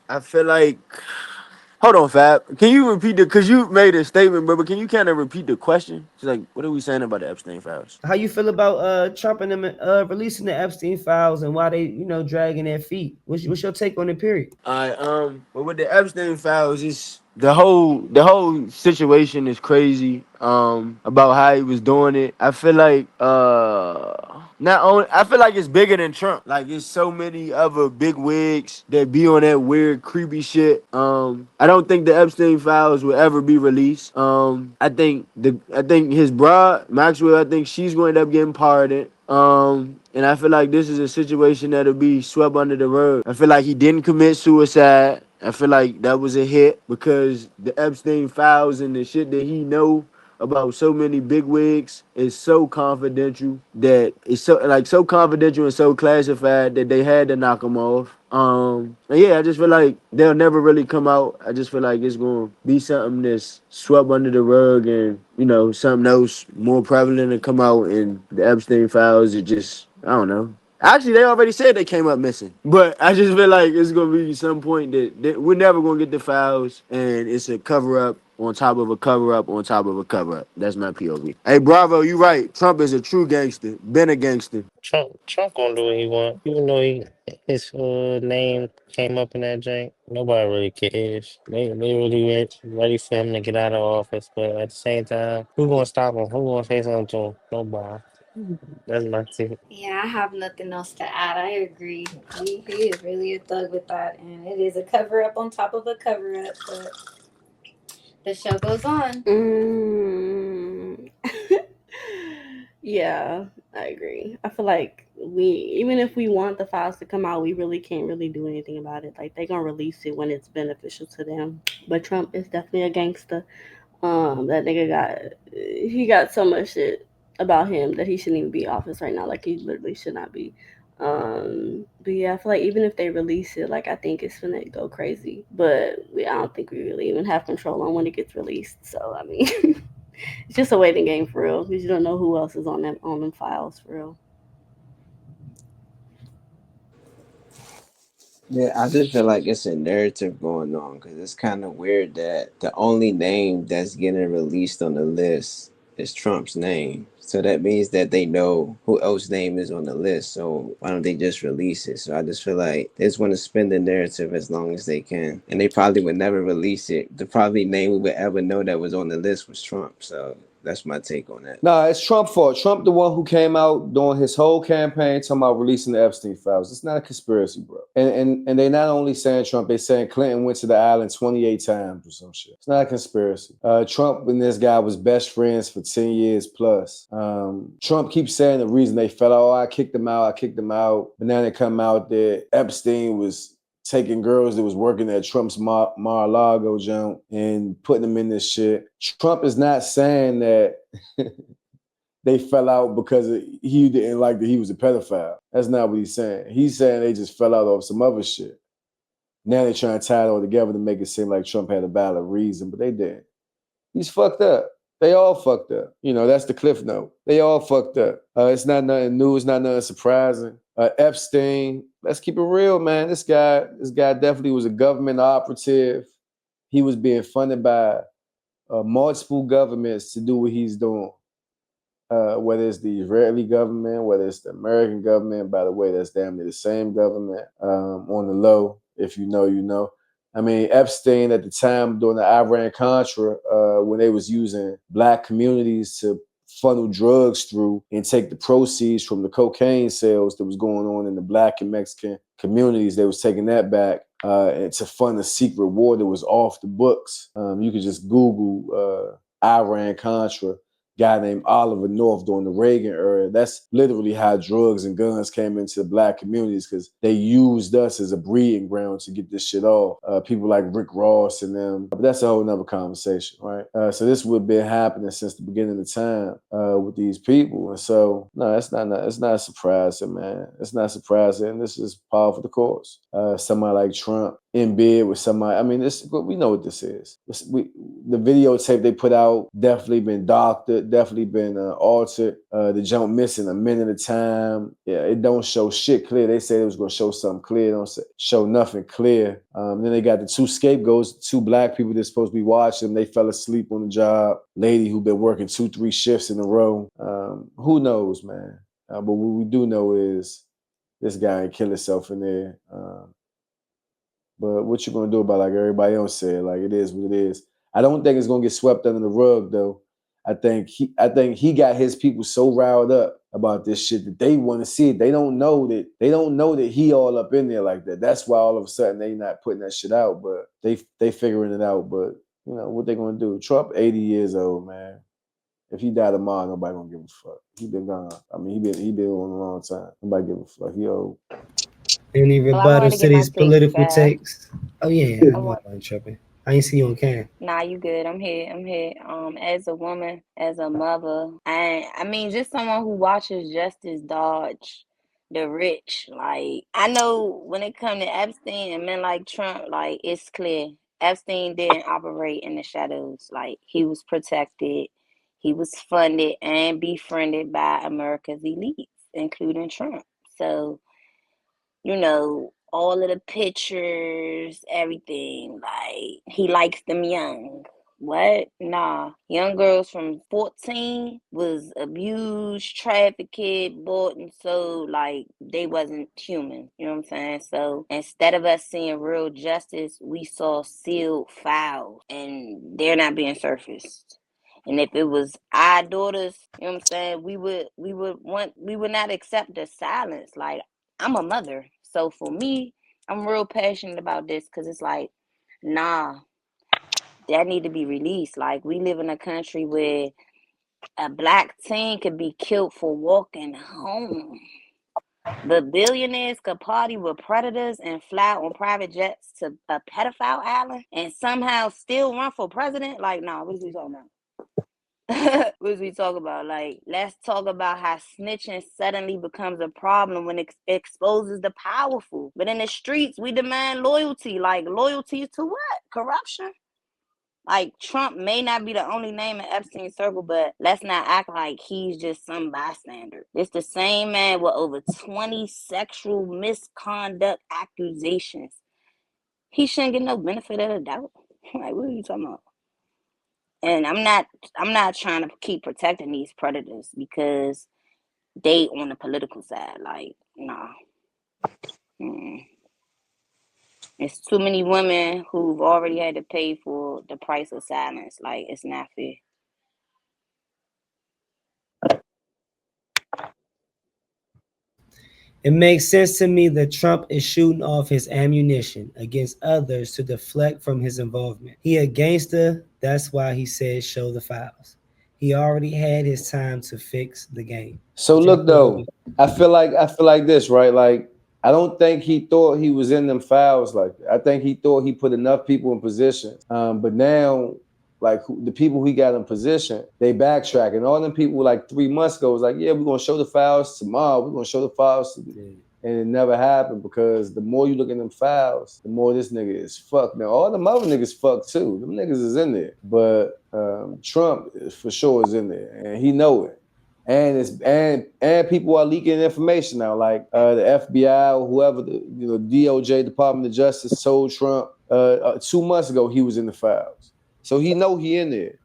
I feel like, hold on, Fab. Can you repeat because you made a statement, bro, but can you kind of repeat the question? It's like, what are we saying about the Epstein files? How you feel about Trump and them releasing the Epstein files and why they, dragging their feet? What's your take on it, period? But with the Epstein files, it's the whole situation is crazy. About how he was doing it. I feel like not only I feel like it's bigger than Trump. Like it's so many other big wigs that be on that weird, creepy shit. I don't think the Epstein files will ever be released. I think his broad Maxwell. I think she's going to end up getting pardoned. And I feel like this is a situation that'll be swept under the rug. I feel like he didn't commit suicide. I feel like that was a hit because the Epstein files and the shit that he know about so many big wigs is so confidential that it's so confidential and so classified that they had to knock him off. And yeah, I just feel like they'll never really come out. I just feel like it's gonna be something that's swept under the rug, and something else more prevalent to come out. And the Epstein files are just, I don't know. Actually, they already said they came up missing, but I just feel like it's gonna be some point that we're never gonna get the files, and it's a cover up on top of a cover up on top of a cover up. That's my POV. Hey, Bravo, you right. Trump is a true gangster. Been a gangster. Trump gonna do what he want. Even though his name came up in that jank, nobody really cares. They really ready for him to get out of office, but at the same time, who gonna stop him? Who gonna say something to him? Nobody. That's my tip. Yeah, I have nothing else to add. I agree. He is really a thug with that, and it is a cover up on top of a cover up. But the show goes on. Yeah, I agree. I feel like even if we want the files to come out, we really can't really do anything about it. Like they're gonna release it when it's beneficial to them. But Trump is definitely a gangster. That nigga got so much shit about him that he shouldn't even be in office right now. Like he literally should not be. But yeah, I feel like even if they release it, like I think it's gonna go crazy. But I don't think we really even have control on when it gets released. So I mean, it's just a waiting game for real because you don't know who else is on them files for real. Yeah, I just feel like it's a narrative going on because it's kind of weird that the only name that's getting released on the list is Trump's name. So that means that they know who else's name is on the list. So why don't they just release it? So I just feel like they just want to spin the narrative as long as they can. And they probably would never release it. The probably name we would ever know that was on the list was Trump. So that's my take on that. Nah, it's Trump's fault. Trump, the one who came out during his whole campaign talking about releasing the Epstein files. It's not a conspiracy, bro. And they not only saying Trump, they saying Clinton went to the island 28 times or some shit. It's not a conspiracy. Trump and this guy was best friends for 10 years plus. Trump keeps saying the reason they fell out, I kicked him out. But now they come out that Epstein was taking girls that was working at Trump's Mar-a-Lago jump and putting them in this shit. Trump is not saying that they fell out because he didn't like that he was a pedophile. That's not what he's saying. He's saying they just fell out over some other shit. Now they're trying to tie it all together to make it seem like Trump had a valid reason, but they didn't. He's fucked up. They all fucked up. That's the cliff note. They all fucked up. It's not nothing new. It's not nothing surprising. Epstein, let's keep it real, man. This guy definitely was a government operative. He was being funded by multiple governments to do what he's doing. Whether it's the Israeli government, whether it's the American government. By the way, that's damn near the same government on the low. If you know, you know. I mean, Epstein at the time during the Iran-Contra, when they was using black communities to funnel drugs through and take the proceeds from the cocaine sales that was going on in the black and Mexican communities, they was taking that back and to fund a secret war that was off the books. You could just Google Iran-Contra, guy named Oliver North during the Reagan era. That's literally how drugs and guns came into the black communities because they used us as a breeding ground to get this shit off. People like Rick Ross and them. But that's a whole nother conversation, right? So this would have been happening since the beginning of time with these people. And so, no, it's not surprising, man. It's not surprising. This is par for the course. Somebody like Trump, in bed with somebody. I mean, we know what this is. The videotape they put out definitely been doctored, definitely been altered. The jump missing a minute at a time. Yeah, it don't show shit clear. They said it was gonna show something clear. It don't show nothing clear. Then they got the two scapegoats, two black people that's supposed to be watching. They fell asleep on the job. Lady who been working 2-3 shifts in a row. Who knows, man? But what we do know is this guy ain't kill himself in there. But what you gonna do about it, like everybody else said, like it is what it is. I don't think it's gonna get swept under the rug though. I think he got his people so riled up about this shit that they want to see it. They don't know that he all up in there like that. That's why all of a sudden they not putting that shit out, but they figuring it out. But you know what they gonna do? Trump 80 years old, man. If he died tomorrow, nobody gonna give a fuck. He been gone. I mean, he been on a long time. Nobody give a fuck. He old. Any Well, I wanted to rebuttals to get my these take political fast. takes? Oh yeah, I I'm want. not tripping. I ain't see you on cam. Nah, you good. I'm here. I'm here. As a woman, as a mother, and I mean, just someone who watches Justice dodge the rich. Like, I know when it comes to Epstein and men like Trump, like it's clear Epstein didn't operate in the shadows. Like, he was protected, he was funded and befriended by America's elites, including Trump. So, you know, all of the pictures, everything. Like, he likes them young. What? Nah. Young girls from 14 was abused, trafficked, bought and sold like they wasn't human. You know what I'm saying? So instead of us seeing real justice, we saw sealed files and they're not being surfaced. And if it was our daughters, you know what I'm saying, we would not accept the silence. Like, I'm a mother. So for me, I'm real passionate about this because it's like, nah, that need to be released. Like, we live in a country where a black teen could be killed for walking home. But billionaires could party with predators and fly on private jets to a pedophile island and somehow still run for president. Like, nah, what is we talking about? What is we talk about? Like, let's talk about how snitching suddenly becomes a problem when it exposes the powerful. But in the streets, we demand loyalty. Like, loyalty to what? Corruption? Like, Trump may not be the only name in Epstein's circle, but let's not act like he's just some bystander. It's the same man with over 20 sexual misconduct accusations. He shouldn't get no benefit of the doubt. Like, what are you talking about? And I'm not trying to keep protecting these predators because they on the political side. Like, nah. It's too many women who've already had to pay for the price of silence. Like, it's not fair. It makes sense to me that Trump is shooting off his ammunition against others to deflect from his involvement. He a gangster, that's why he said show the files. He already had his time to fix the game. So look though, I feel like this, right? Like, I don't think he thought he was in them files like that. I think he thought he put enough people in position. But now, like, the people he got in position, they backtrack. And all them people like 3 months ago was like, yeah, we're gonna show the files tomorrow. We're gonna show the files and it never happened because the more you look at them files, the more this nigga is fucked. Now, all them other niggas fucked too. Them niggas is in there. But Trump for sure is in there. And he know it. And people are leaking information now, like the FBI or whoever, the DOJ, Department of Justice, told Trump 2 months ago he was in the files, so he know he in there.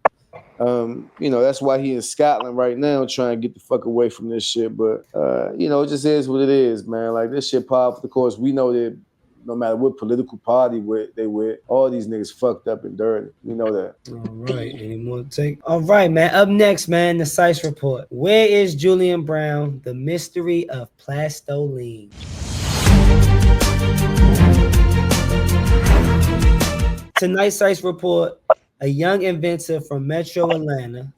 That's why he in Scotland right now trying to get the fuck away from this shit. But it just is what it is, man. Like, this shit popped. Of course, we know that no matter what political party they with, all these niggas fucked up and dirty. We know that. All right. Any more take? All right, man. Up next, man, the Sice report. Where is Julian Brown? The mystery of plastoline. Tonight's Sice report. A young inventor from Metro Atlanta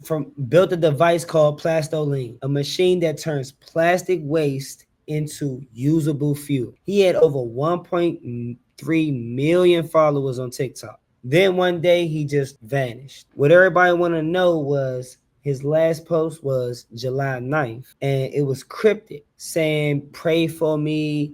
built a device called plastoline, a machine that turns plastic waste into usable fuel. He had over 1.3 million followers on TikTok. Then one day he just vanished. What everybody wanted to know was his last post was July 9th, and it was cryptic saying, pray for me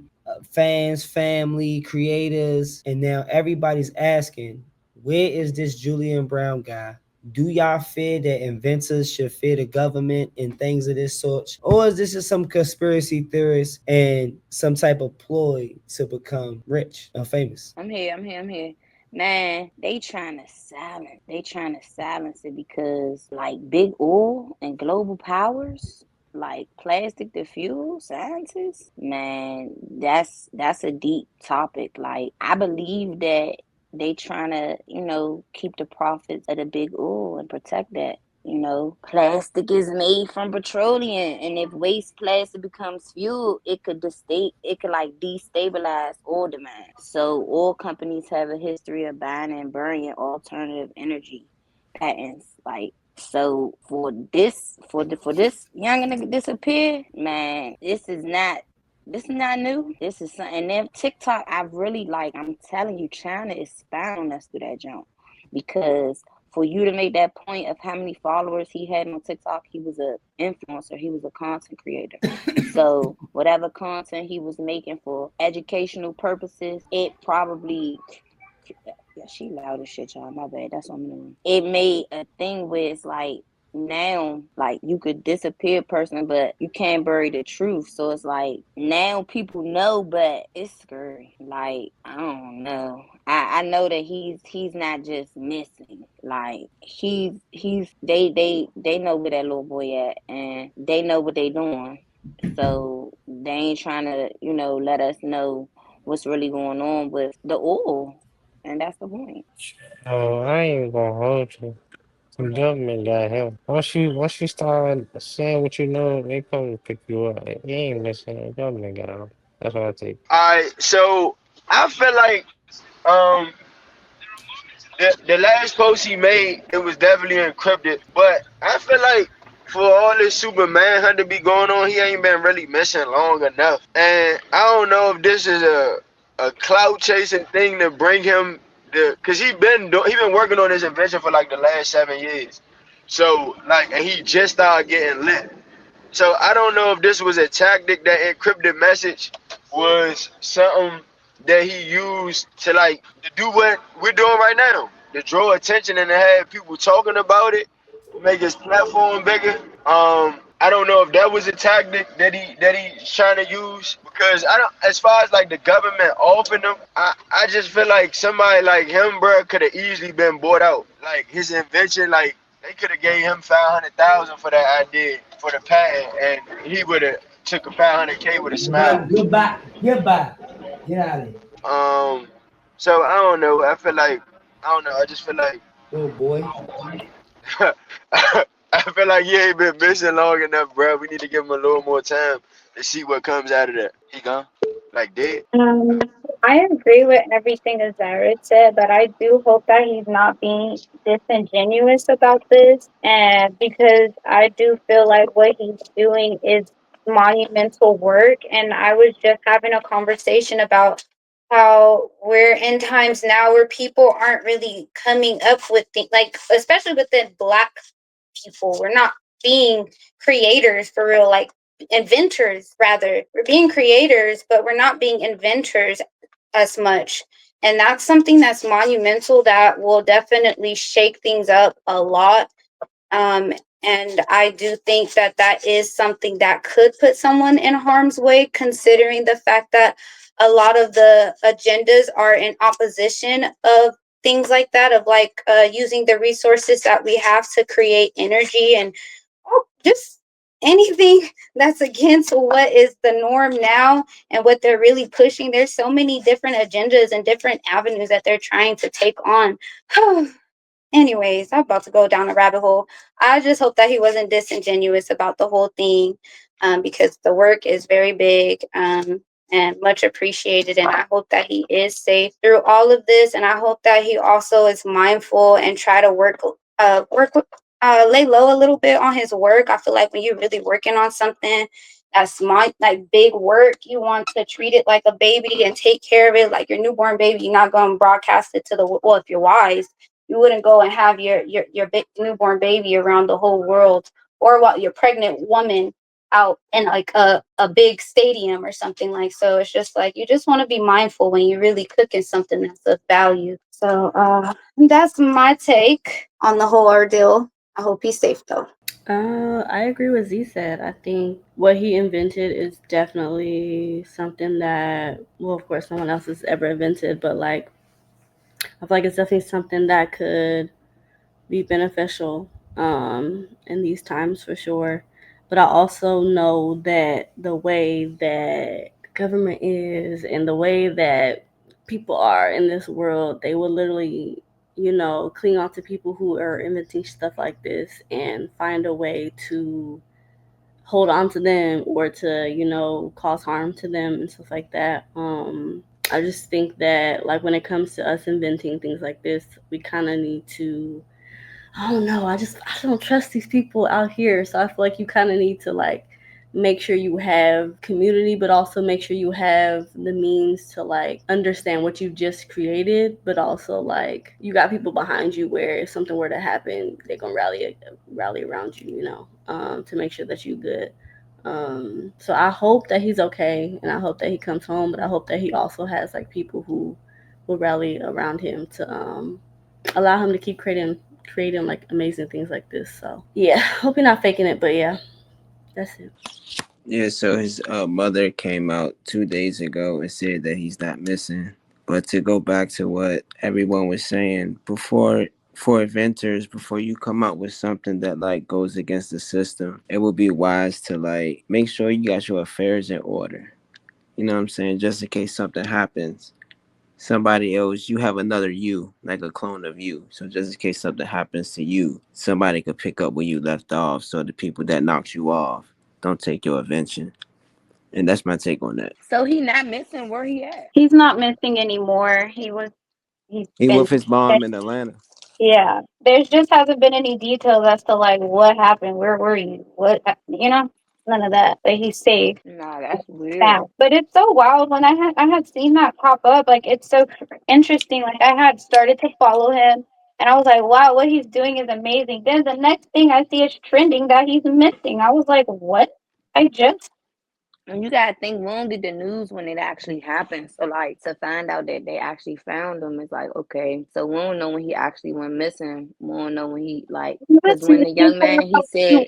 fans, family, creators, and now everybody's asking, where is this Julian Brown guy? Do y'all fear that inventors should fear the government and things of this sort? Or is this just some conspiracy theorist and some type of ploy to become rich or famous? I'm here. Man, they trying to silence it because like big oil and global powers, like plastic to fuel scientists, man, that's a deep topic. Like I believe that they trying to, keep the profits of the big oil and protect that. Plastic is made from petroleum, and if waste plastic becomes fuel, it could like destabilize oil demand. So oil companies have a history of buying and burning alternative energy patents. Like so, for this young nigga disappear, man, this is not new. This is something. And then TikTok, I really like. I'm telling you, China is spying on us through that jump because for you to make that point of how many followers he had on TikTok, he was a influencer, he was a content creator. So whatever content he was making for educational purposes, it probably yeah, she loud as shit, y'all. My bad. That's what I'm doing. It made a thing where it's like now, like you could disappear a person, but you can't bury the truth. So it's like now people know, but it's scary. Like I don't know. I know that he's not just missing. Like they know where that little boy at, and they know what they doing. So they ain't trying to let us know what's really going on with the oil. And that's the point. Oh, I ain't even gonna hold you. The government got him. Once you start saying what you know, they come to pick you up. He ain't missing. The government got him. That's what I take. All right, so I feel like um the last post he made, it was definitely encrypted, but I feel like for all this super manhunt to be going on, he ain't been really missing long enough. And I don't know if this is a clout chasing thing to bring him the, cause he been working on this invention for like the last 7 years. So like, and he just started getting lit. So I don't know if this was a tactic, that encrypted message was something that he used to like to do what we're doing right now, to draw attention and to have people talking about it, make his platform bigger. I don't know if that was a tactic that he's trying to use, because I don't. As far as like the government offering him, I just feel like somebody like him, bro, could have easily been bought out. Like his invention, like they could have gave him 500,000 for that idea for the patent, and he would have took a 500K with a smile. Goodbye. Goodbye. Get out of here. Um, so I don't know. I feel like I don't know. I just feel like Little boy. I feel like he ain't been missing long enough, bro. We need to give him a little more time to see what comes out of that. He gone? Like dead? Um, I agree with everything Azara said, but I do hope that he's not being disingenuous about this. And because I do feel like what he's doing is monumental work. And I was just having a conversation about how we're in times now where people aren't really coming up with things, like, especially within Black people. We're not being creators for real, like inventors rather. We're being creators, but we're not being inventors as much. And that's something that's monumental that will definitely shake things up a lot. Um, and I do think that that is something that could put someone in harm's way, considering the fact that a lot of the agendas are in opposition of things like that, of like using the resources that we have to create energy and just anything that's against what is the norm now and what they're really pushing. There's so many different agendas and different avenues that they're trying to take on. Anyways, I'm about to go down a rabbit hole. I just hope that he wasn't disingenuous about the whole thing, because the work is very big, and much appreciated. And I hope that he is safe through all of this. And I hope that he also is mindful and try to lay low a little bit on his work. I feel like when you're really working on something that's like big work, you want to treat it like a baby and take care of it like your newborn baby. You're not going to broadcast it to the, well, if you're wise, you wouldn't go and have your big newborn baby around the whole world, or what, your pregnant woman out in like a big stadium or something like. So it's just like you just want to be mindful when you're really cooking something that's of value. So that's my take on the whole ordeal. I hope he's safe though. I agree with Z said. I think what he invented is definitely something that, well, of course, no one else has ever invented, but like, I feel like it's definitely something that could be beneficial in these times for sure. But I also know that the way that government is and the way that people are in this world, they will literally, cling on to people who are inventing stuff like this and find a way to hold on to them or to, cause harm to them and stuff like that. I just think that like when it comes to us inventing things like this, we kind of need to, I don't know. I don't trust these people out here. So I feel like you kind of need to like make sure you have community, but also make sure you have the means to like understand what you just created, but also like you got people behind you where if something were to happen, they're gonna rally around you, to make sure that you good. So I hope that he's okay, and I hope that he comes home, but I hope that he also has like people who will rally around him to allow him to keep creating like amazing things like this. So yeah, hope you're not faking it, but yeah, that's it. Yeah, so his mother came out 2 days ago and said that he's not missing. But to go back to what everyone was saying before, for inventors, before you come up with something that like goes against the system, it would be wise to like make sure you got your affairs in order. You know what I'm saying? Just in case something happens, somebody else, you have another you, like a clone of you. So just in case something happens to you, somebody could pick up where you left off. So the people that knocked you off don't take your invention. And that's my take on that. So he not missing, where he at? He's not missing anymore. He's He been with his mom in Atlanta. yeah. There's just hasn't been any details as to like what happened, where were you, none of that. But he's safe Nah, that's weird. now. But it's so wild when I had seen that pop up. Like it's so interesting. Like I had started to follow him, and I was like, wow, what he's doing is amazing. Then the next thing I see is trending that he's missing. I was like, what? I just And you gotta think, we don't get the news when it actually happens. So like to find out that they actually found him is like, okay. So we don't know when he actually went missing. We don't know when he like, because when missing the young man he said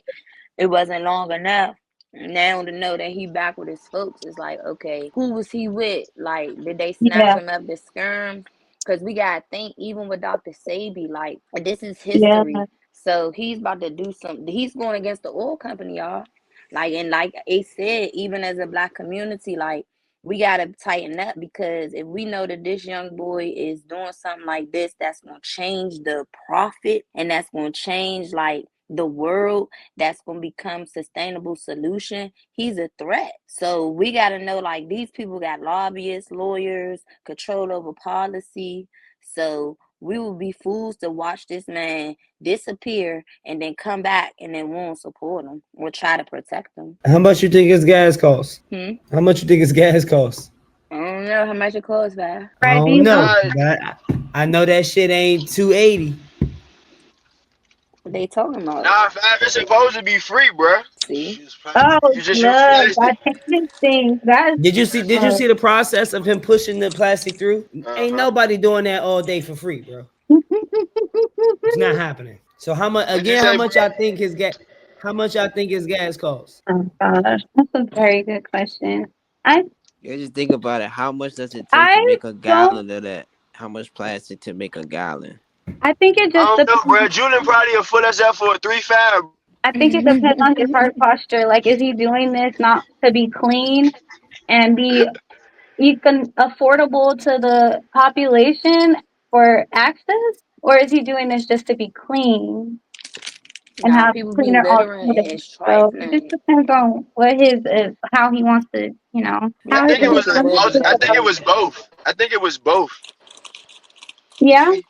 it wasn't long enough. Now to know that he back with his folks is like, okay, who was he with? Like, did they snatch yeah, him up to scare? Because we gotta think, even with Dr. Sabi, like this is yeah, history. So he's about to do something. He's going against the oil company, y'all. Like, and like Ace said, even as a black community, like we gotta tighten up, because if we know that this young boy is doing something like this, that's gonna change the profit, and that's gonna change like the world, that's going to become sustainable solution, he's a threat. So we got to know, like, these people got lobbyists, lawyers, control over policy. So we will be fools to watch this man disappear and then come back and then won't support him or try to protect him. How much you think his gas costs? Hmm? How much you think his gas costs? I don't know how much it costs, man. I right. don't know. Nah, But I know that shit ain't 280. What they talking about? nah, fam, it's supposed to be free, bruh. See? Oh You just use no, plastic. that changes things. That's Did you see the process of him pushing the plastic through? Ain't Uh-huh. nobody doing that all day for free, bro. It's not happening. So how much What'd you again? How say, much bro? y'all think his gas? How much y'all think his gas costs? oh gosh, that's a very good question. I Yeah, just think about it. How much does it take to I make a don't. gallon of that? How much plastic to make a gallon? I think it just I don't know, depends. bruh. Julian probably will foot us up for a 3-5. I think it depends on his heart posture. Like, is he doing this not to be clean and be affordable to the population for access, or is he doing this just to be clean and Nah, have people be cleaner littering and alternatives? it's So it just trifling. depends on what his how he wants to, Yeah, I how I his think it think was it's a like little bit I of think it both. was both. I think it was both. You yeah. feel me?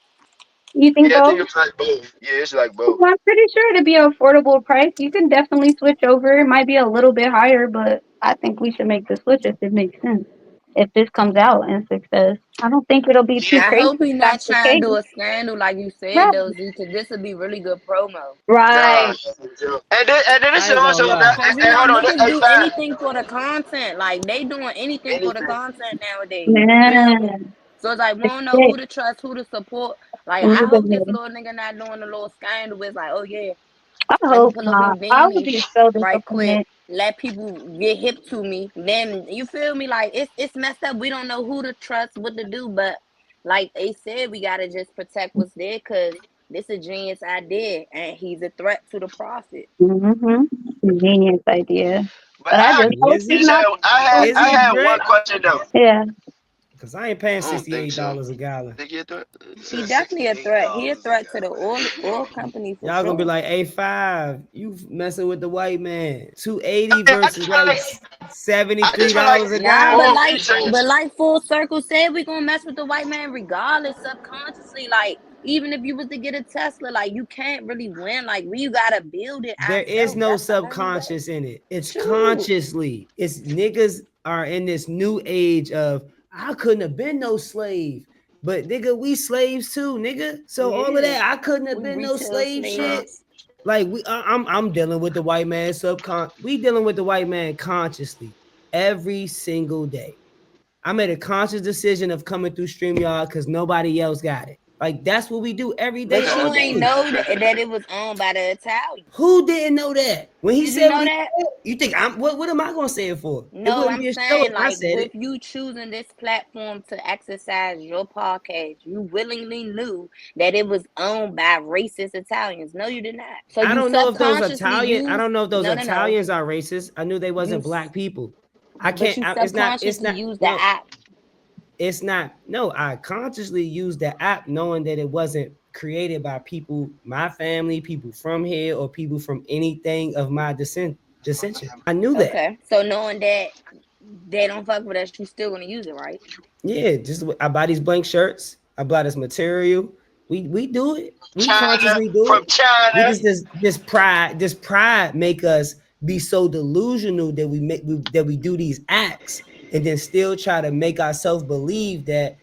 You think Yeah, I think both? it was like both. Yeah, it's like both. Well, I'm pretty sure to be an affordable price, you can definitely switch over. It might be a little bit higher, but I think we should make the switch if it makes sense. if this comes out in success. I don't think it'll be too I crazy hope if he's that's not the trying case. to do a scandal like you said, Right. though, Z, because this would be really good promo. Nah. Right. And then this I is ain't gonna also lie. Because, hey, hold on, niggas hey do fine. anything for the content. Like, they doing anything for the content nowadays. You feel me? Man. So it's like, we It's don't know sick. who to trust, who to support. Like, I hope this Literally. little nigga not doing a little scandal. It's like, oh, yeah, I let me hope pull up not. on I would Beanie be so right quick. disappointed. Let people get hip to me. Then, you feel me? Like, it's messed up. We don't know who to trust, what to do. But like they said, we got to just protect what's there because this a genius idea. And he's a threat to the profit. Genius idea. But But I I just hope Is he's it? not. Is I he a had one threat? question though. Yeah. Cause I ain't paying I don't think so. $68 a gallon. Think you do it? He definitely a threat. He a threat to the oil company for Y'all gonna be sure. like, A5, you messing with the white man. 280 I versus just feel like like $73 a Nah, gallon. but like full circle said, we gonna mess with the white man regardless, subconsciously. Like even if you was to get a Tesla, like you can't really win. Like we gotta build it There is ourselves. no That's the only way. subconscious in it. It's Shoot. consciously. It's niggas are in this new age of I couldn't have been no slave. But nigga, we slaves too, nigga. So all of Yeah. that, I couldn't have We been no retail slave shit. slaves. Like I'm dealing with the white man we dealing with the white man consciously every single day. I made a conscious decision of coming through StreamYard because nobody else got it. Like that's what we do every day, But all you ain't day. know that it was owned by the Italians. Who didn't know that? When he Did you said know what he that? said, you think I'm what am I gonna say it for? It No, wouldn't I'm be a show if saying I like said with it. you choosing this platform to exercise your podcast, you willingly knew that it was owned by racist Italians. No, you did not. So I you don't know if those subconsciously Italian, I used don't know if those no. Italians are racist. I knew they You wasn't black people. I but can't, you it's subconsciously not, used the no, app. it's not, no, I consciously used the app knowing that it wasn't created by people, my family, people from here, or people from anything of my dissension. I knew that. Okay. So knowing that they don't fuck with us, you still gonna use it, right? Yeah, just I buy these blank shirts. I buy this material. We do it. We China consciously do from it. We China. just this pride make us be so delusional that we do these acts and then still try to make ourselves believe that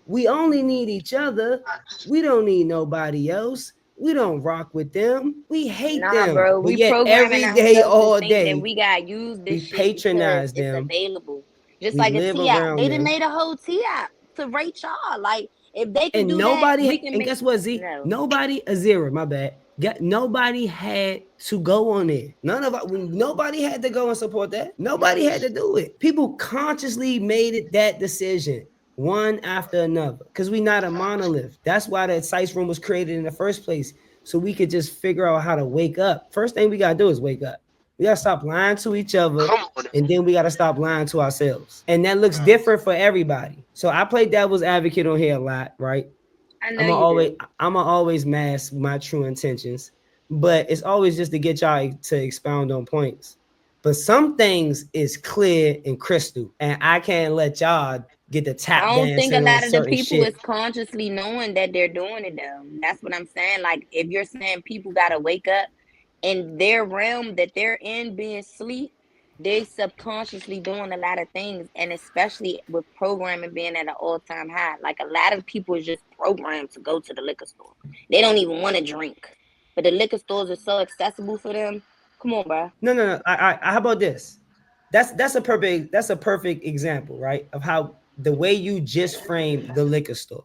we only need each other. We don't need nobody else. We don't rock with them. We hate Nah, them. bro. But We yet programming every day, ourselves to all think that day, we gotta use we this shit because patronize it's them. available. Just We like a live T app. around They done them. made a whole T app to rate y'all. Like if they could And do that, we nobody, can and make guess what, Z? no. Nobody, a zero, my bad. Nobody had to go on it. Nobody had to go and support that. Nobody had to do it. People consciously made it that decision one after another because we not a monolith. That's why that Sice room was created in the first place. So we could just figure out how to wake up. First thing we got to do is wake up. We got to stop lying to each other. Come on. And then we got to stop lying to ourselves. And that looks different for everybody. So I play devil's advocate on here a lot, right? I know I'm you do. gonna always mask my true intentions, but it's always just to get y'all to expound on points. But some things is clear and crystal, and I can't let y'all get the I tap don't think a dancing on lot of the certain people shit. is consciously knowing that they're doing it though. That's what I'm saying. Like if you're saying people gotta wake up in their realm that they're in being sleep, they subconsciously doing a lot of things, and especially with programming being at an all-time high. Like a lot of people is just programmed to go to the liquor store. They don't even want to drink, but the liquor stores are so accessible for them. Come on, bro. No. How about this? That's a perfect example, right? Of how the way you just framed the liquor store.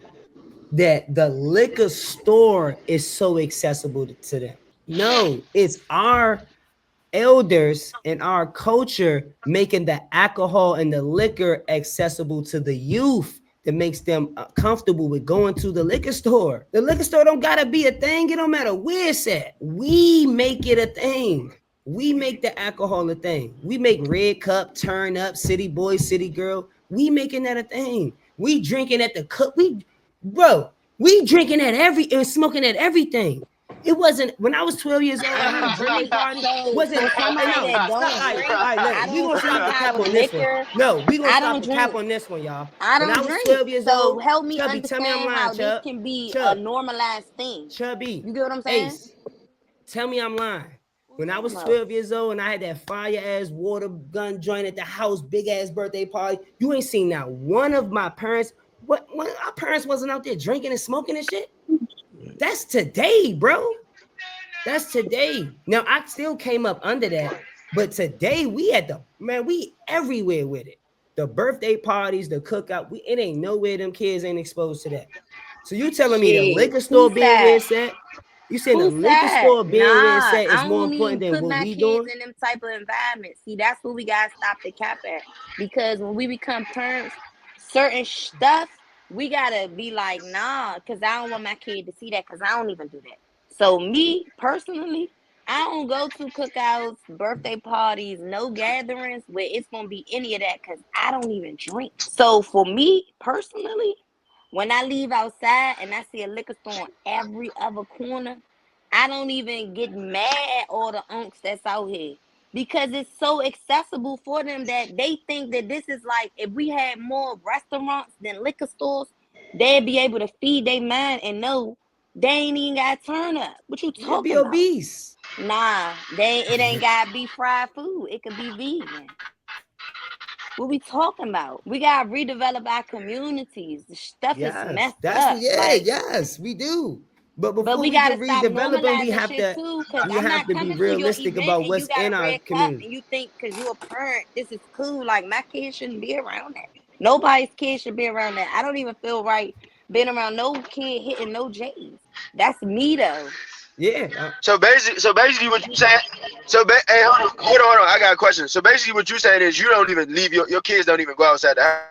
That the liquor store is so accessible to them. No, it's our elders in our culture making the alcohol and the liquor accessible to the youth that makes them comfortable with going to the liquor store. The liquor store don't gotta be a thing. It don't matter where it's at. We make it a thing. We make the alcohol a thing. We make Red Cup, Turn Up, City Boy, City Girl. We making that a thing. We drinking at the cup. We drinking at and smoking at everything. It wasn't when I was 12 years old. I I had a don't birthday drink. party. So Wasn't somebody no that stop? don't All right, drink, look, I we don't gonna see stop the how cap on this one. liquor. No, we gonna I stop don't the cap drink. on this one, y'all. I When I don't was drink. 12 years So old, help me Chubby, tell me I'm understand lying, how this Chub. can be a Chub, normalized thing. Chubby, You get what I'm saying? Ace, tell me I'm lying. When I was 12 years old and I had that fire ass water gun joint at the house, big ass birthday party, you ain't seen not one of my parents. What our parents wasn't out there drinking and smoking and shit? That's today, bro. That's today. Now I still came up under that, but today we everywhere with it. The birthday parties, the cookout, it ain't nowhere them kids ain't exposed to that. So you telling me the Shit, liquor store who being where said? it's at? You saying the Who liquor said? store being where it's Nah, at is I more don't even important than put what my we kids doing? in them type of environments. See, that's what we gotta stop the cap at. Because when we become parents, certain stuff we gotta be like, nah, because I don't want my kid to see that, because I don't even do that. So me personally, I don't go to cookouts, birthday parties, no gatherings where it's gonna be any of that, because I don't even drink. So for me personally, when I leave outside and I see a liquor store on every other corner, I don't even get mad at all the unks that's out here, because it's so accessible for them that they think that this is like, if we had more restaurants than liquor stores, they'd be able to feed their mind and know they ain't even got to turn up. What you You'll be talking about? obese. Nah, it ain't got to be fried food. It could be vegan. What we talking about? We gotta redevelop our communities. The stuff is Yes, messed up. Like, yes, we do. But but before we we can gotta stop redevelop them, normalizing shit too. Cause we I'm have not to be coming to your realistic event about and you what's got in a our red cup community. and you think cause you're a parent, this is cool. Like, my kids shouldn't be around that. Nobody's kid should be around that. I don't even feel right being around no kid hitting no J's. That's me though. Yeah, So basically, what you saying? Hey, hold on. I got a question. So basically, what you saying is you don't even leave your kids don't even go outside the house.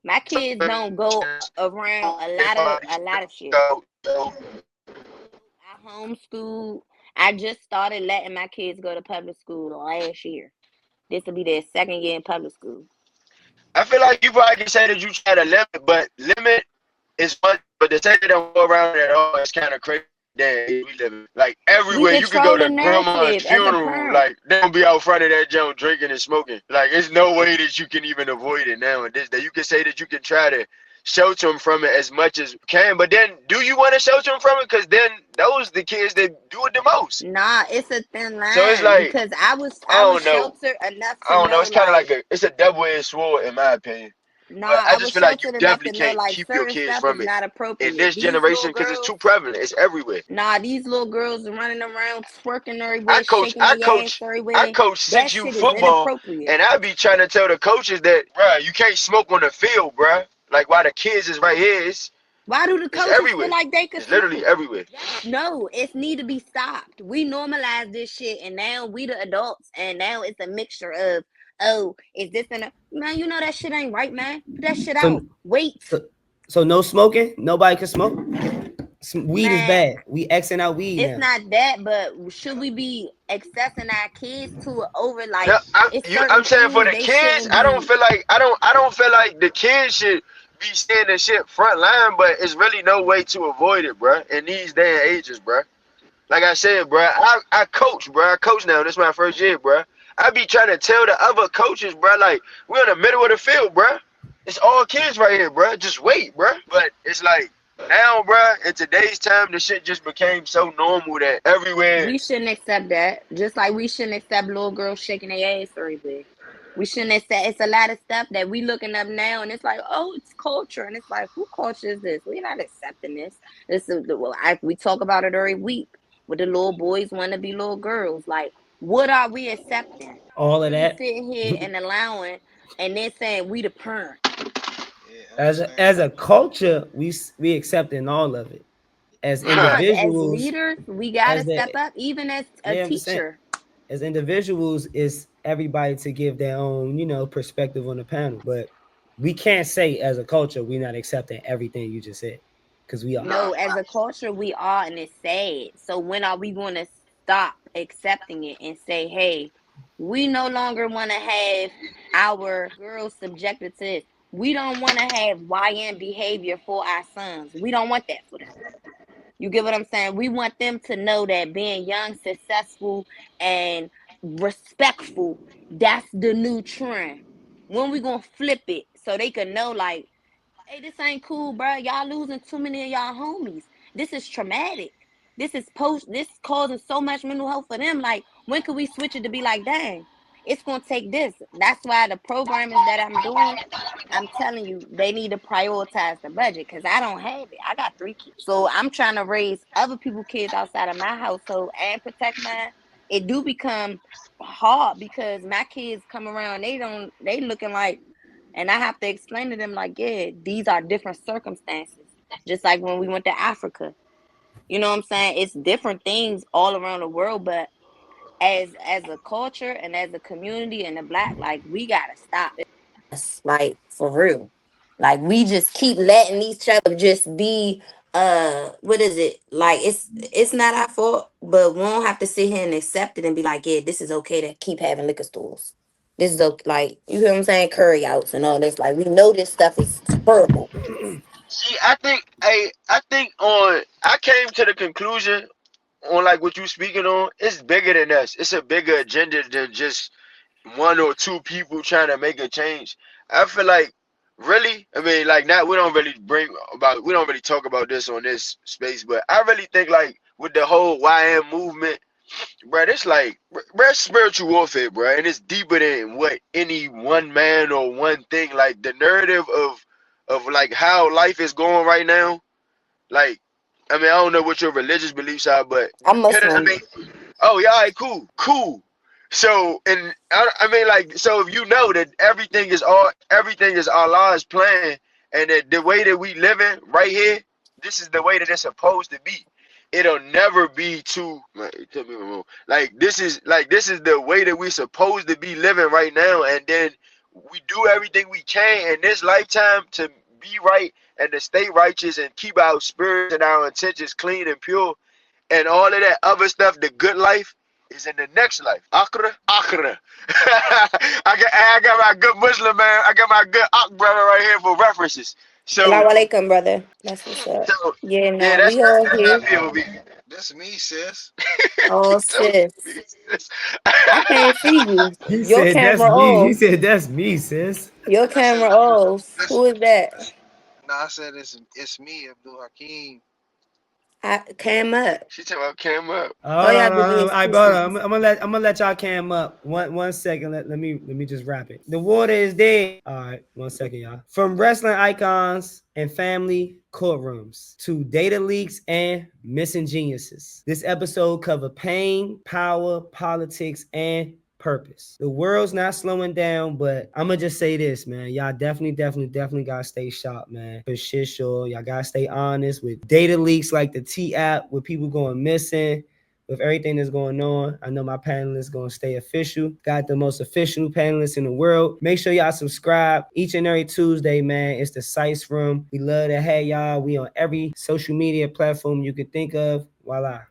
My kids don't go around a lot of shit. I homeschool. I just started letting my kids go to public school last year. This will be their second year in public school. I feel like you probably can say that you try to limit, but limit is one. But to say they don't go around at all is kind of crazy. Damn, we live in. Like We everywhere, you could go control the to grandma's narrative as a funeral. parent. Like they don't be out front of that joint drinking and smoking. Like it's no way that you can even avoid it now. And this that you can say that you can try to shelter them from it as much as you can. But then, do you want to shelter them from it? Because then those the kids that do it the most. Nah, it's a thin So it's line like because I I was don't know. sheltered enough I to don't know. know It's kind of like, like it's a double-edged sword in my opinion. nah, But I I just was feel like you sheltered enough definitely to know can't like keep your certain kids stuff is from it not in appropriate. this These little generation because it's girls, too prevalent. It's everywhere. nah, these little girls are running around twerking I everywhere, coach, shaking I their ass coach, I everywhere. coach That 6U shit is football, inappropriate. and I be trying to tell the coaches that, bruh, you can't smoke on the field, bruh. Like why the kids is right here, Why do the it's coaches feel everywhere. like they could It's literally smoke? everywhere. No, it need to be stopped. We normalize this shit, and now we the adults, and now it's a mixture of, oh, is this man? You know that shit ain't right, man. Put that shit out. so Wait, so no smoking. Nobody can smoke. Weed is man. bad. We Xing out weed It's now. not that, but should we be accessing our kids to it over like No, it's certain I'm saying for things the they kids, shouldn't be. I don't feel like the kids should be saying the shit front line, but it's really no way to avoid it, bruh. In these day and ages, bruh. Like I said, bruh, I coach, bruh. I coach now. This is my first year, bruh. I be trying to tell the other coaches, bruh, like we're in the middle of the field, bruh. It's all kids right here, bruh. Just wait, bruh. But it's like now, bruh, in today's time, the shit just became so normal that everywhere. We shouldn't accept that. Just like we shouldn't accept little girls shaking their ass everywhere. We shouldn't accept. It's a lot of stuff that we looking up now, and it's like, oh, it's culture, and it's like, who culture is this? We're not accepting this. This is we talk about it every week. With the little boys want to be little girls. Like, what are we accepting? All What of are we that. sitting here and allowing, and then saying we the parent? As a culture, we accepting all of it. As Nah, as individuals, leaders, we gotta as step the up. Even as a yeah, I'm saying, teacher, as individuals, is everybody to give their own, perspective on the panel. But we can't say as a culture we're not accepting everything you just said, because we are. no, as a culture, we are, and it's sad. So when are we going to stop accepting it and say, hey, we no longer want to have our girls subjected to this. We don't want to have YN behavior for our sons. We don't want that for them. You get what I'm saying? We want them to know that being young, successful, and respectful, that's the new trend. When we gonna flip it so they can know, like, hey, this ain't cool, bro. Y'all losing too many of y'all homies. This is traumatic. This causing so much mental health for them. Like, When could we switch it to be like, dang, it's gonna take this? That's why the programming that I'm doing, I'm telling you, they need to prioritize the budget because I don't have it. I got 3 kids. So I'm trying to raise other people's kids outside of my household and protect mine. It do become hard because my kids come around, they looking like, and I have to explain to them like, yeah, these are different circumstances. Just like when we went to Africa. You know what I'm saying? It's different things all around the world, but as a culture and as a community and the black, like we gotta stop it. Like for real. Like we just keep letting each other just be what is it? Like it's not our fault, but we don't have to sit here and accept it and be like, yeah, this is okay to keep having liquor stores. This is okay, like you hear what I'm saying, curry outs and all this. Like we know this stuff is horrible. See, I think I came to the conclusion on like what you speaking on. It's bigger than us. It's a bigger agenda than just one or two people trying to make a change. I feel like really, I mean, like not we don't really talk about this on this space, but I really think like with the whole YM movement, bro, it's like bro, it's spiritual warfare, bro, and it's deeper than what any one man or one thing. Like the narrative of like how life is going right now. Like, I mean, I don't know what your religious beliefs are, but I'm I Muslim. mean, oh yeah, all right, cool. So, and I mean, like, so if you know that everything is Allah's plan, and that the way that we living right here, this is the way that it's supposed to be. It'll never be too. Tell me wrong. Like this is the way that we're supposed to be living right now, and then we do everything we can in this lifetime to be right and to stay righteous and keep our spirits and our intentions clean and pure, and all of that other stuff. The good life is in the next life. Akhira, akhira. I got my good Muslim man. I got my good Ak brother right here for references. So, Assalamu alaikum, brother. That's what's up. so Yeah, yeah, nah, we all that's here. how I feel with me. That's me, sis. Oh So, sis. I can't see you. He Your said that's camera me. He off. said that's me, sis. Your I said, camera off. listen, Who is that? no, I said it's me, Abdul Hakim. I came up. she talking about cam up. All Hold you on, have to do hold on. is I push brother, it. I'm gonna let y'all cam up. One second. Let me just wrap it. The water is dead. All right, 1 second, y'all. From wrestling icons and family courtrooms to data leaks and missing geniuses. This episode covered pain, power, politics, and purpose. The world's not slowing down, but I'm gonna just say this, man. Y'all definitely gotta stay sharp, man. For shit sure. Y'all gotta stay honest with data leaks like the T app, with people going missing, with everything that's going on. I know my panelists gonna stay official. Got the most official panelists in the world. Make sure y'all subscribe each and every Tuesday, man. It's the Sice Room. We love to have y'all. We on every social media platform you can think of. Voila.